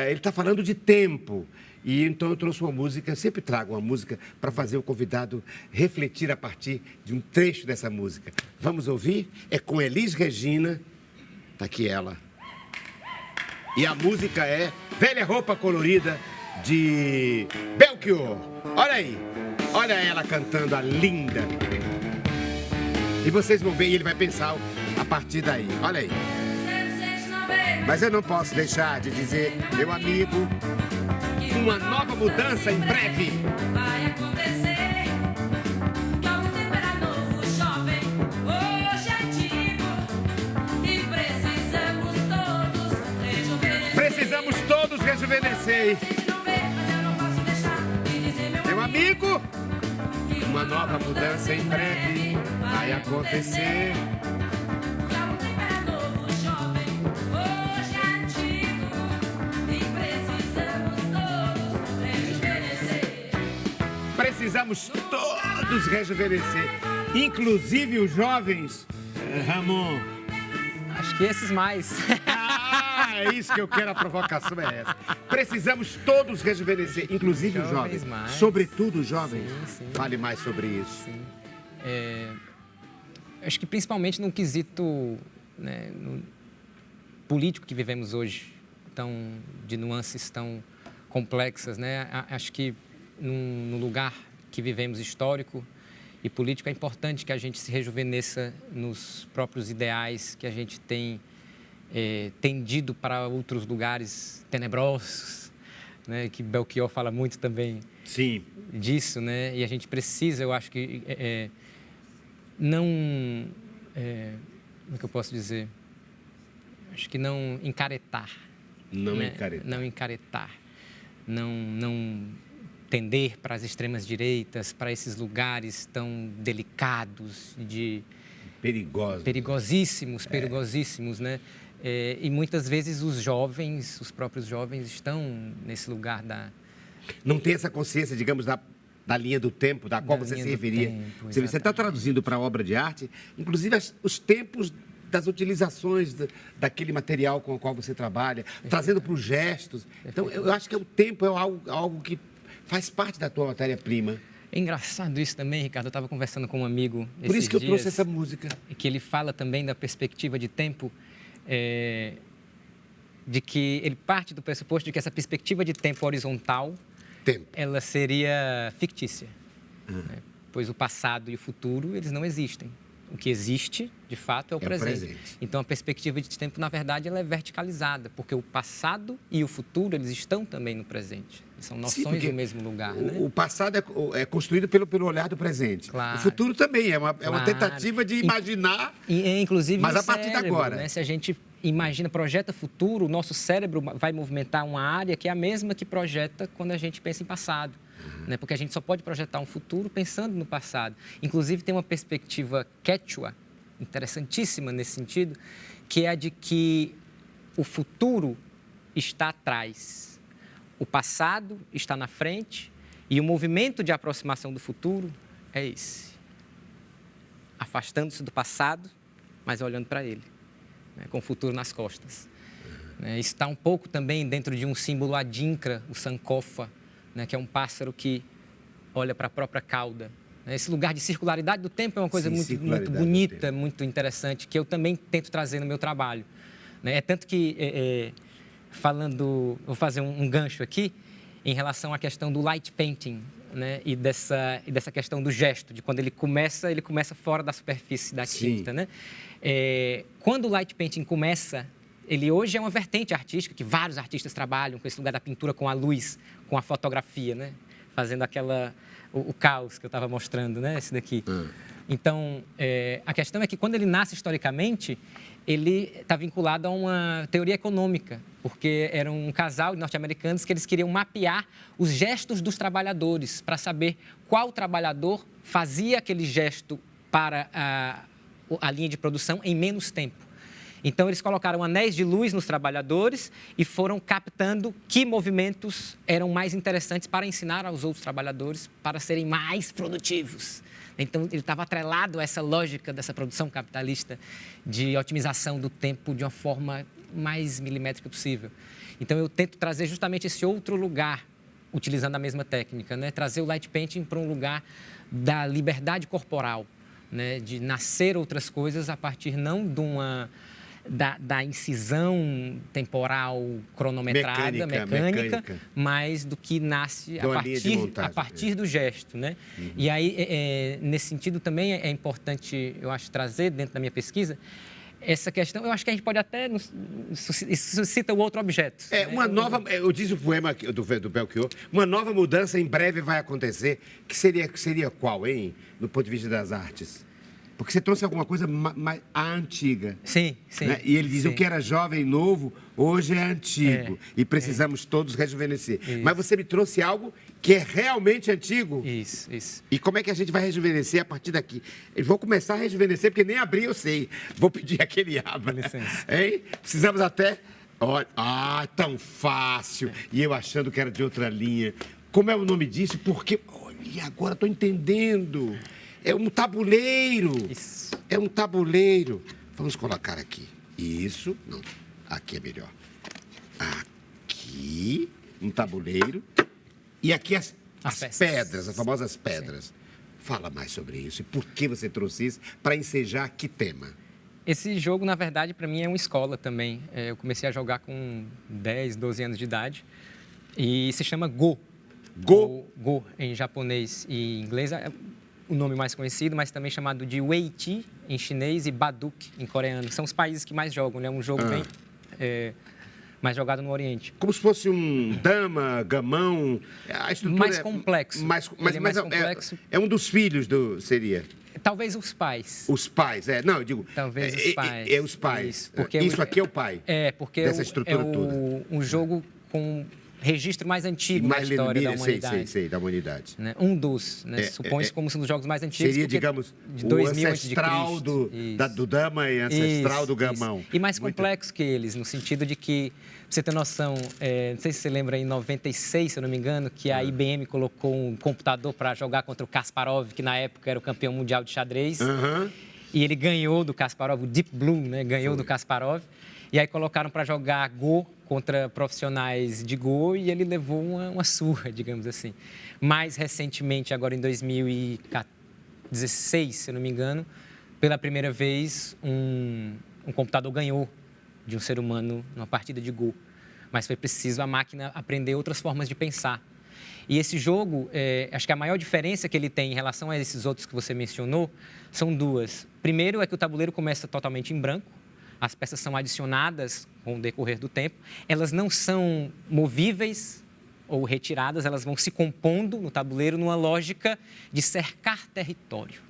Ele está falando de tempo. E então eu trouxe uma música, eu sempre trago uma música para fazer o convidado refletir a partir de um trecho dessa música. Vamos ouvir? É com Elis Regina. Está aqui ela. E a música é Velha Roupa Colorida, de Belchior. Olha aí, olha ela cantando, a linda. E vocês vão ver e ele vai pensar a partir daí. Olha aí. Mas eu não posso deixar de dizer, meu amigo, uma nova mudança em breve. Vai acontecer, novo tempo era novo, jovem, hoje é antigo, e precisamos todos rejuvenescer. Precisamos todos rejuvenescer. Vocês não vê, mas eu não posso deixar de dizer, Meu amigo, uma nova mudança em breve vai acontecer. novo tempo era novo, jovem, hoje é antigo, e precisamos todos rejuvenescer. Precisamos todos rejuvenescer, inclusive os jovens. Ramon. Acho que esses mais. É isso que eu quero, a provocação é essa. Precisamos todos rejuvenescer, inclusive os jovens. Mais. Sobretudo os jovens. Sim. Fale mais sobre isso. Acho que principalmente no quesito, né, no político que vivemos hoje, de nuances tão complexas, né? Acho que no lugar que vivemos histórico e político é importante que a gente se rejuvenesça nos próprios ideais que a gente tem tendido para outros lugares tenebrosos, né? Que Belchior fala muito também Sim. disso, né? E a gente precisa, eu acho que não, como é que eu posso dizer? Acho que não encaretar. Não né? encaretar. Não encaretar. Não tender para as extremas direitas, para esses lugares tão delicados, Perigoso. perigosíssimos, né? E muitas vezes os próprios jovens estão nesse lugar Não tem essa consciência, digamos, da linha do tempo, da qual você se linha do referia. tempo, Você está exatamente. traduzindo para a obra de arte, inclusive os tempos das utilizações daquele material com o qual você trabalha, trazendo para os gestos. Então, eu acho que o tempo é algo que faz parte da tua matéria-prima. É engraçado isso também, Ricardo. Eu estava conversando com um amigo Por isso que eu trouxe dias, essa música. que ele fala também da perspectiva de tempo, de que ele parte do pressuposto de que essa perspectiva de tempo horizontal, Tempo. ela seria fictícia, né? Pois o passado e o futuro, eles não existem. O que existe, de fato, é o presente. Então, a perspectiva de tempo, na verdade, ela é verticalizada, porque o passado e o futuro, eles estão também no presente. São noções do mesmo lugar, né? O passado é construído pelo olhar do presente. Claro. O futuro também é uma Claro. tentativa de imaginar, Inclusive mas no a partir de cérebro, agora. né? Se a gente imagina, projeta futuro, o nosso cérebro vai movimentar uma área que é a mesma que projeta quando a gente pensa em passado. Né? Porque a gente só pode projetar um futuro pensando no passado. Inclusive, tem uma perspectiva quechua, interessantíssima nesse sentido, que é a de que o futuro está atrás, o passado está na frente e o movimento de aproximação do futuro é esse. Afastando-se do passado, mas olhando para ele, né? Com o futuro nas costas. Isso está um pouco também dentro de um símbolo adinkra, o sankofa, né, que é um pássaro que olha para a própria cauda. Esse lugar de circularidade do tempo é uma coisa muito bonita, muito interessante, que eu também tento trazer no meu trabalho. É tanto que, vou fazer um gancho aqui, em relação à questão do light painting, né, e dessa questão do gesto, de quando ele começa fora da superfície da tinta. Né? Quando o light painting começa, ele hoje é uma vertente artística que vários artistas trabalham com esse lugar da pintura com a luz, com a fotografia, né? Fazendo o caos que eu estava mostrando, né? Esse daqui. Então, a questão é que quando ele nasce historicamente, ele está vinculado a uma teoria econômica, porque era um casal de norte-americanos que eles queriam mapear os gestos dos trabalhadores para saber qual trabalhador fazia aquele gesto para a linha de produção em menos tempo. Então, eles colocaram anéis de luz nos trabalhadores e foram captando que movimentos eram mais interessantes para ensinar aos outros trabalhadores para serem mais produtivos. Então, ele estava atrelado a essa lógica dessa produção capitalista de otimização do tempo de uma forma mais milimétrica possível. Então, eu tento trazer justamente esse outro lugar, utilizando a mesma técnica, né? Trazer o light painting para um lugar da liberdade corporal, né? De nascer outras coisas a partir não de uma... Da incisão temporal cronometrada, mecânica, mas do que nasce a partir do gesto, né? E aí, nesse sentido, também é importante, eu acho, trazer dentro da minha pesquisa essa questão. Eu acho que a gente pode até... Isso cita o outro objeto. Eu disse o poema do Belchior, uma nova mudança em breve vai acontecer, que seria qual, hein? Do ponto de vista das artes. Porque você trouxe alguma coisa mais antiga. Sim, sim. Né? E ele diz, o que era jovem e novo, hoje é antigo. E precisamos todos rejuvenescer. Isso. Mas você me trouxe algo que é realmente antigo. Isso. E como é que a gente vai rejuvenescer a partir daqui? Eu vou começar a rejuvenescer, porque nem abrir eu sei. Vou pedir aquele abra. Com licença. Hein? Precisamos até... Olha, tão fácil. E eu achando que era de outra linha. Como é o nome disso? Porque... Olha, agora estou entendendo. É um tabuleiro. Isso. É um tabuleiro. Vamos colocar aqui. Isso. Não. Aqui é melhor. Aqui, um tabuleiro. E aqui as pedras, as famosas pedras. Sim. Fala mais sobre isso. E por que você trouxe isso? Para ensejar que tema? Esse jogo, na verdade, para mim é uma escola também. Eu comecei a jogar com 10, 12 anos de idade. E se chama Go. Go em japonês e inglês. O nome mais conhecido, mas também chamado de Wei-Chi em chinês e Baduk em coreano. São os países que mais jogam, né? Um jogo bem mais jogado no Oriente. Como se fosse um dama, gamão. A estrutura mais complexo. Mais complexo. É um dos filhos seria? Talvez os pais. Os pais, não, eu digo... Talvez os pais. Os pais. Isso, porque isso aqui é o pai. Porque dessa estrutura toda. Um jogo com registro mais antigo da história da humanidade. Sei, da humanidade. Né? Um dos, né? Supõe-se como sendo um dos jogos mais antigos. Seria, digamos, de 2000 ancestral do dama e ancestral do gamão. E mais complexo que eles, no sentido de que, pra você ter noção, não sei se você lembra, em 96, se eu não me engano, que a IBM colocou um computador para jogar contra o Kasparov, que na época era o campeão mundial de xadrez. E ele ganhou do Kasparov, o Deep Blue, né? Ganhou do Kasparov. E aí colocaram para jogar Go contra profissionais de Go e ele levou uma surra, digamos assim. Mais recentemente, agora em 2016, se eu não me engano, pela primeira vez, um computador ganhou de um ser humano numa partida de Go. Mas foi preciso a máquina aprender outras formas de pensar. E esse jogo, acho que a maior diferença que ele tem em relação a esses outros que você mencionou são duas. Primeiro é que o tabuleiro começa totalmente em branco, as peças são adicionadas com o decorrer do tempo, elas não são movíveis ou retiradas, elas vão se compondo no tabuleiro numa lógica de cercar território.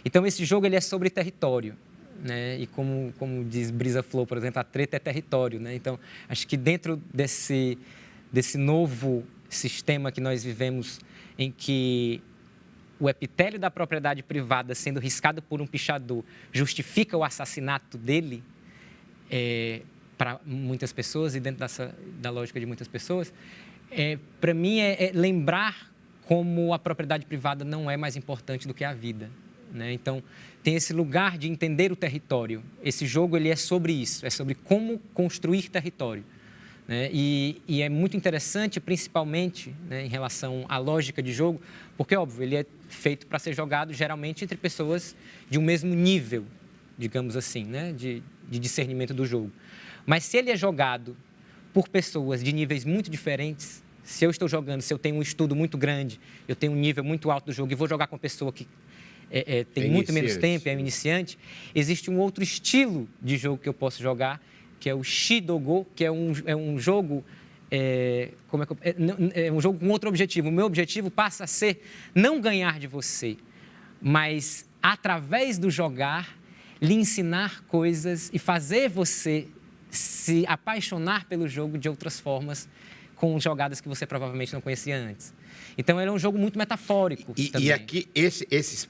Então, esse jogo ele é sobre território, né? E como diz Brisa Flow, por exemplo, a treta é território, né? Então, acho que dentro desse novo sistema que nós vivemos, em que o epitélio da propriedade privada sendo riscado por um pichador justifica o assassinato dele, para muitas pessoas e dentro da lógica de muitas pessoas, para mim é lembrar como a propriedade privada não é mais importante do que a vida, né? Então, tem esse lugar de entender o território. Esse jogo ele é sobre isso, é sobre como construir território, né? E é muito interessante, principalmente, né, em relação à lógica de jogo, porque, óbvio, ele é feito para ser jogado geralmente entre pessoas de um mesmo nível, digamos assim, né, de discernimento do jogo. Mas se ele é jogado por pessoas de níveis muito diferentes, se eu estou jogando, se eu tenho um estudo muito grande, eu tenho um nível muito alto do jogo e vou jogar com uma pessoa que tem muito menos tempo, é um iniciante, existe um outro estilo de jogo que eu posso jogar, que é o Shidogo, que é um jogo... é um jogo com outro objetivo. O meu objetivo passa a ser não ganhar de você, mas, através do jogar, lhe ensinar coisas e fazer você se apaixonar pelo jogo de outras formas, com jogadas que você provavelmente não conhecia antes. Então, ele é um jogo muito metafórico também. E aqui, esse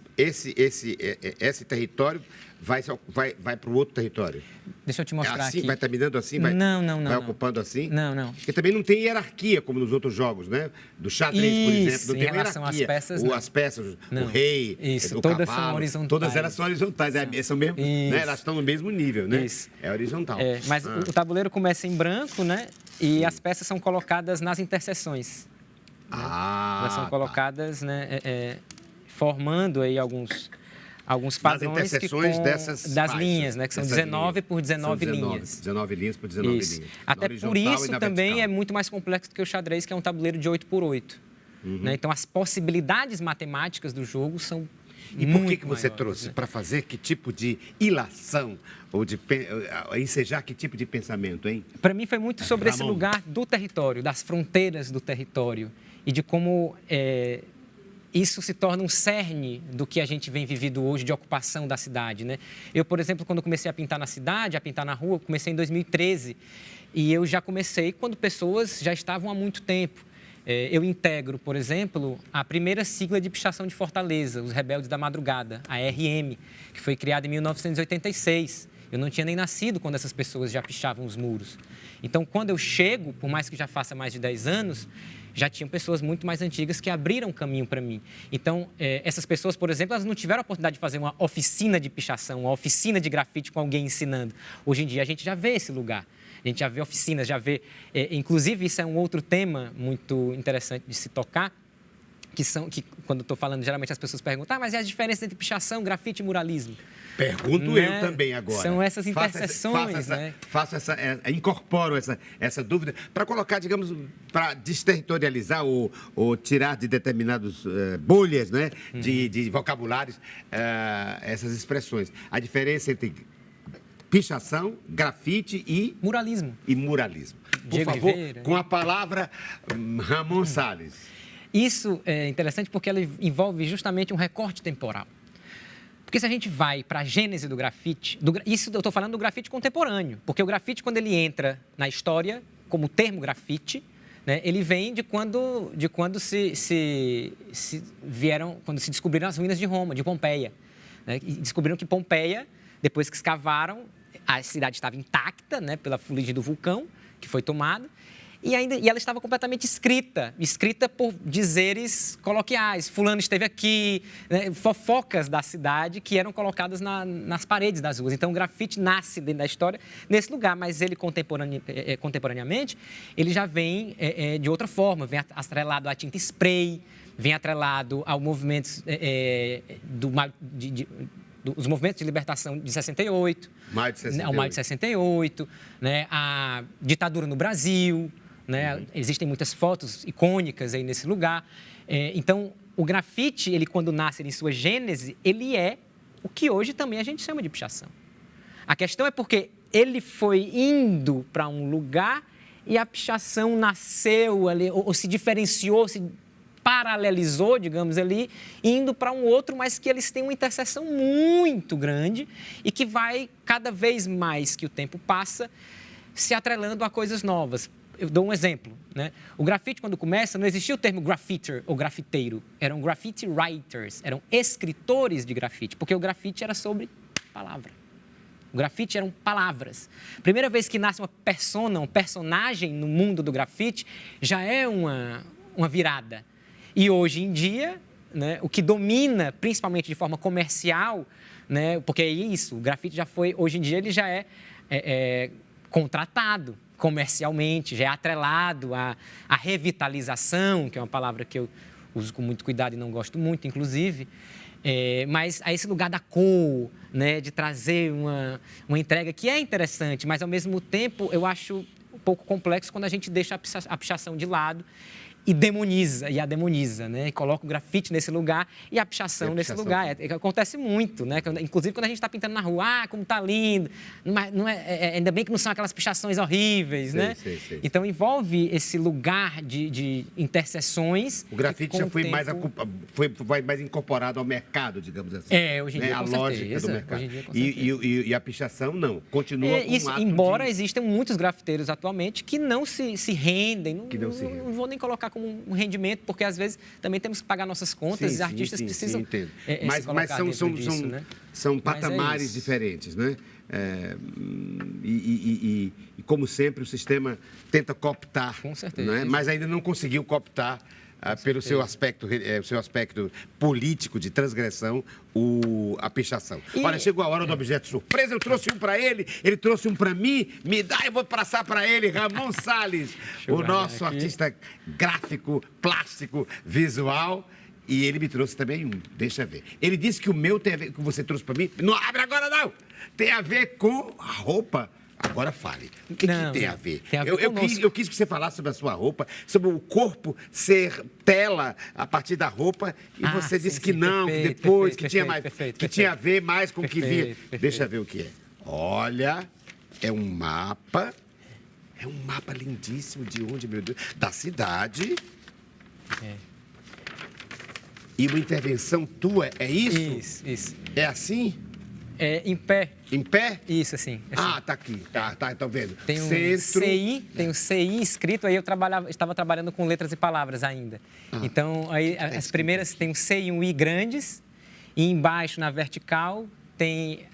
território vai para o outro território? Deixa eu te mostrar assim, aqui. Vai terminando assim? Vai ocupando assim? Não. Porque também não tem hierarquia, como nos outros jogos, né? Do xadrez, por exemplo, não em tem relação hierarquia. às peças, não. As peças, Não. o rei, Isso, o todas cavalo, são horizontais. todas elas são horizontais. São mesmo, né? Elas estão no mesmo nível, né? Isso. É horizontal. Mas o tabuleiro começa em branco, né? E as peças são colocadas nas interseções. Elas são colocadas, né, formando aí alguns padrões nas interseções das faixas, linhas, né, que são 19 linhas. por 19 linhas. 19 linhas por 19 Isso. linhas. Até por isso também é muito mais complexo do que o xadrez, que é um tabuleiro de 8 por 8. Né? Então, as possibilidades matemáticas do jogo são E por muito que você maiores, trouxe? né? Para fazer que tipo de ilação ou de ensejar que tipo de pensamento, hein? Para mim foi muito sobre esse Ramon. lugar do território, das fronteiras do território e de como isso se torna um cerne do que a gente vem vivido hoje de ocupação da cidade, né? Eu, por exemplo, quando comecei a pintar na cidade, a pintar na rua, comecei em 2013 e eu já comecei quando pessoas já estavam há muito tempo. Eu integro, por exemplo, a primeira sigla de pichação de Fortaleza, os Rebeldes da Madrugada, a RM, que foi criada em 1986. Eu não tinha nem nascido quando essas pessoas já pichavam os muros. Então, quando eu chego, por mais que já faça mais de 10 anos, já tinham pessoas muito mais antigas que abriram caminho para mim. Então, essas pessoas, por exemplo, elas não tiveram a oportunidade de fazer uma oficina de pichação, uma oficina de grafite com alguém ensinando. Hoje em dia, a gente já vê esse lugar. A gente já vê oficinas, já vê... inclusive, isso é um outro tema muito interessante de se tocar, que quando eu estou falando, geralmente as pessoas perguntam, mas e as diferenças entre pichação, grafite e muralismo? Pergunto Né? eu também agora. São essas interseções, né? Incorporo essa dúvida para colocar, digamos, para desterritorializar ou tirar de determinadas bolhas, né? De vocabulários, essas expressões. A diferença entre pichação, grafite e Muralismo. muralismo. Por Diego favor, Rivera. com a palavra Ramon Salles. Isso é interessante porque ela envolve justamente um recorte temporal. Porque se a gente vai para a gênese do grafite, isso eu estou falando do grafite contemporâneo, porque o grafite, quando ele entra na história, como termo grafite, né, ele vem de quando se descobriram as ruínas de Roma, de Pompeia. Né, e descobriram que Pompeia, depois que escavaram, a cidade estava intacta, né, pela fuligem do vulcão, que foi tomada, e ela estava completamente escrita por dizeres coloquiais. Fulano esteve aqui, né, fofocas da cidade que eram colocadas nas paredes das ruas. Então, o grafite nasce dentro da história nesse lugar, mas ele contemporaneamente, ele já vem de outra forma, vem atrelado à tinta spray, vem atrelado ao movimentos dos movimentos de libertação de 68, Maio de 68. ao maio de 68, né, a ditadura no Brasil, né? Existem muitas fotos icônicas aí nesse lugar. Então, o grafite, ele quando nasce em sua gênese, ele é o que hoje também a gente chama de pichação. A questão é porque ele foi indo para um lugar e a pichação nasceu ali, ou se diferenciou, se paralelizou, digamos ali, indo para um outro, mas que eles têm uma interseção muito grande e que vai, cada vez mais que o tempo passa, se atrelando a coisas novas. Eu dou um exemplo, né? O grafite, quando começa, não existia o termo graffiter ou grafiteiro. Eram graffiti writers, eram escritores de grafite, porque o grafite era sobre palavra. O grafite eram palavras. Primeira vez que nasce uma persona, um personagem no mundo do grafite, já é uma virada. E hoje em dia, né, o que domina, principalmente de forma comercial, né, porque é isso, o grafite já foi, hoje em dia ele já é contratado comercialmente, já é atrelado à revitalização, que é uma palavra que eu uso com muito cuidado e não gosto muito, inclusive, mas a esse lugar da cor, né, de trazer uma entrega que é interessante, mas ao mesmo tempo eu acho um pouco complexo quando a gente deixa a pichação de lado e demoniza, e a demoniza, né? E coloca o grafite nesse lugar e a pichação nesse lugar. Acontece muito, né? Inclusive quando a gente está pintando na rua, como tá lindo, ainda bem que não são aquelas pichações horríveis, né? Sei. Então envolve esse lugar de interseções. O grafite já foi mais incorporado ao mercado, digamos assim. Hoje em dia, a com lógica certeza. do mercado. Hoje em dia, com certeza. E a pichação, não. Continua com Isso, um ato embora existam muitos grafiteiros atualmente que não se rendem. Não vou nem colocar como um rendimento, porque às vezes também temos que pagar nossas contas e artistas precisam entendo. se colocar dentro disso, né? São patamares diferentes, né? E como sempre, o sistema tenta cooptar, Com certeza. né? Mas ainda não conseguiu cooptar pelo seu aspecto político de transgressão, a pichação. Olha, chegou a hora do objeto surpresa, eu trouxe um para ele trouxe um para mim, me dá, eu vou passar para ele, Ramon Salles, o nosso artista gráfico, plástico, visual. E ele me trouxe também um, deixa eu ver. Ele disse que o meu tem a ver, que você trouxe para mim, não abre agora não, tem a ver com a roupa. Agora fale. O que tem a ver? Tem a ver Eu quis que você falasse sobre a sua roupa, sobre o corpo ser tela a partir da roupa, e você disse que não, que depois, que tinha a ver mais com o que via. Deixa eu ver o que é. Olha, é um mapa lindíssimo de onde, meu Deus? Da cidade. E uma intervenção tua, é isso? Isso. É assim? Em pé. Em pé? Isso, assim. Tá aqui. Tá, estão vendo? Tem um Centro. CI, tem um CI escrito, aí eu estava trabalhando com letras e palavras ainda. Então, aí as primeiras tem um C e um I grandes, e embaixo, na vertical, tem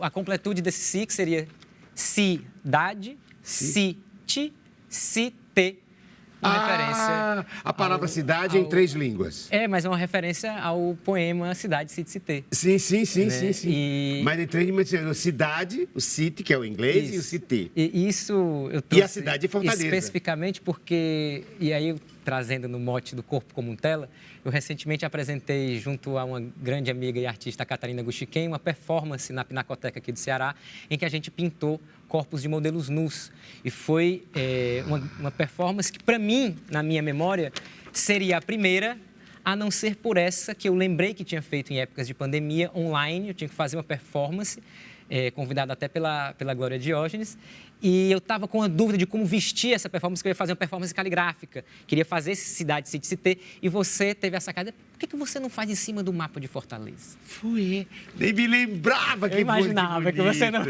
a completude desse Si, que seria cidade, cite, cite. Referência A palavra cidade em 3 línguas. Mas é uma referência ao poema Cidade, Cite, Cité. Sim. E- Mas em 3 línguas, cidade, o city, que é o inglês, e o cité. E isso eu trouxe a cidade de Fortaleza. especificamente porque, e aí eu trazendo no mote do Corpo como Tela, eu recentemente apresentei junto a uma grande amiga e artista, a Catarina Guxiquem, uma performance na Pinacoteca aqui do Ceará, em que a gente pintou corpos de modelos nus. E foi uma performance que, para mim, na minha memória, seria a primeira, a não ser por essa que eu lembrei que tinha feito em épocas de pandemia, online. Eu tinha que fazer uma performance, convidado até pela Glória Diógenes. E eu estava com a dúvida de como vestir essa performance, que eu ia fazer uma performance caligráfica. Queria fazer esse Cidade, Cite, Cité. E você teve a sacada, por que você não faz em cima do mapa de Fortaleza? Foi. Nem me lembrava que Eu imaginava que você não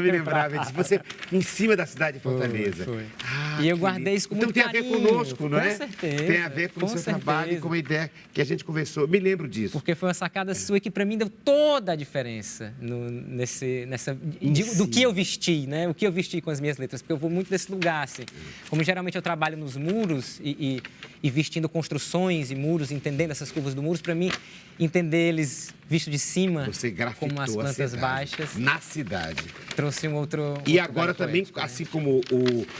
me lembrava. Eu disse, você em cima da cidade de Fortaleza. Foi. Ah, E eu que guardei lindo. isso com Então muito tem a ver carinho, conosco, não é? Com certeza. Tem a ver com o seu trabalho e com a ideia que a gente conversou. Eu me lembro disso. Porque foi uma sacada sua que, para mim, deu toda a diferença do que eu vesti, né? O que eu vesti com as minhas letras. Porque eu vou muito desse lugar, assim. Como geralmente eu trabalho nos muros e vestindo construções e muros, entendendo essas curvas do muro, para mim, entender eles visto de cima, Você grafitou como as plantas baixas, na cidade. trouxe um outro... E agora também, poético, né? assim como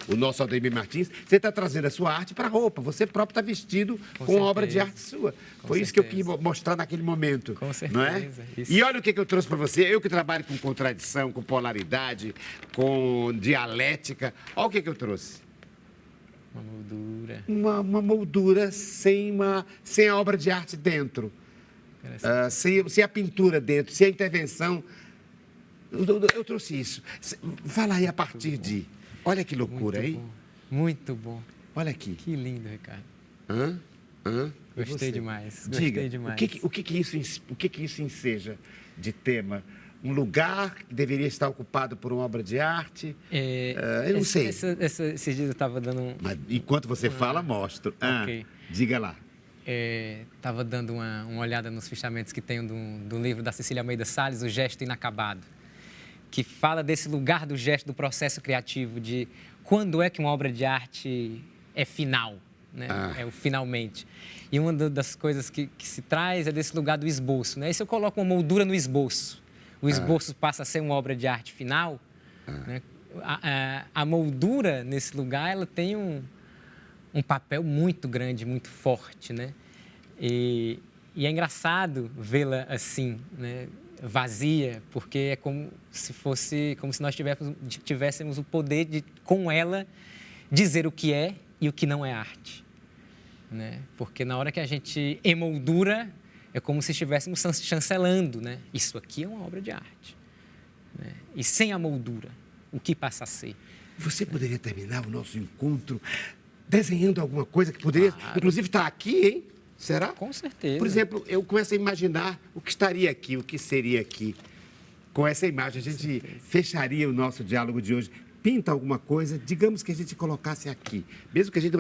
o nosso Aldemir Martins, você está trazendo a sua arte para a roupa. Você próprio está vestido com certeza. obra de arte sua. Com Foi isso que eu quis certeza. mostrar naquele momento. Com Não é? certeza, isso. E olha o que eu trouxe para você. Eu que trabalho com contradição, com polaridade, com dialética. Olha o que eu trouxe. Uma moldura. Uma moldura sem a obra de arte dentro. Sem a pintura dentro, sem a intervenção. Eu trouxe isso. Fala aí a partir de... Olha que loucura, Muito hein? bom. Muito bom. Olha aqui. Que lindo, Ricardo. Hã? E Gostei você? demais. Diga, Gostei demais. o que que isso enseja de tema? Um lugar que deveria estar ocupado por uma obra de arte? Eu não sei. Esses dias eu estava dando Mas enquanto você fala, mostro. Ok. Diga lá. Estava dando uma olhada nos fichamentos que tenho do livro da Cecília Almeida Salles, O Gesto Inacabado, que fala desse lugar do gesto, do processo criativo, de quando é que uma obra de arte é final, né? É o finalmente. E uma das coisas que se traz é desse lugar do esboço, né? E se eu coloco uma moldura no esboço, o esboço passa a ser uma obra de arte final, né? A moldura, nesse lugar, ela tem um papel muito grande, muito forte, né? E é engraçado vê-la assim, né? Vazia, porque é como se nós tivéssemos o poder de, com ela, dizer o que é e o que não é arte, né? Porque na hora que a gente emoldura, é como se estivéssemos chancelando, né? Isso aqui é uma obra de arte, né? E sem a moldura, o que passa a ser? Você poderia terminar o nosso encontro desenhando alguma coisa que poderia, Claro. inclusive, estar aqui, hein? Será? Com certeza. Por exemplo, eu começo a imaginar o que estaria aqui, o que seria aqui. Com essa imagem, a gente fecharia o nosso diálogo de hoje. Pinta alguma coisa, digamos que a gente colocasse aqui. Mesmo que a gente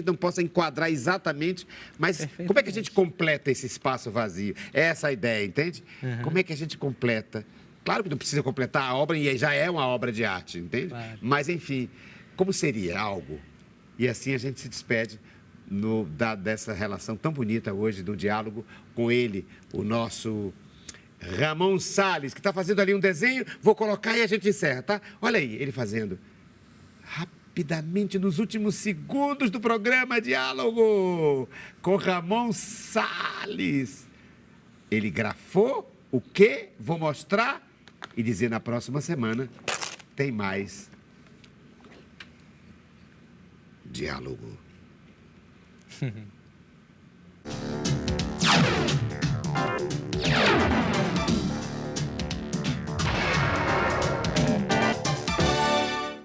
não possa enquadrar exatamente, mas como é que a gente completa esse espaço vazio? É essa a ideia, entende? Como é que a gente completa? Claro que não precisa completar a obra, e já é uma obra de arte, entende? Claro. Mas, enfim, como seria algo? E assim a gente se despede dessa relação tão bonita hoje, do diálogo com ele, o nosso Ramon Salles, que está fazendo ali um desenho. Vou colocar e a gente encerra, tá? Olha aí, ele fazendo rapidamente nos últimos segundos do programa Diálogo com Ramon Salles. Ele grafou o quê? Vou mostrar e dizer na próxima semana tem mais Diálogo.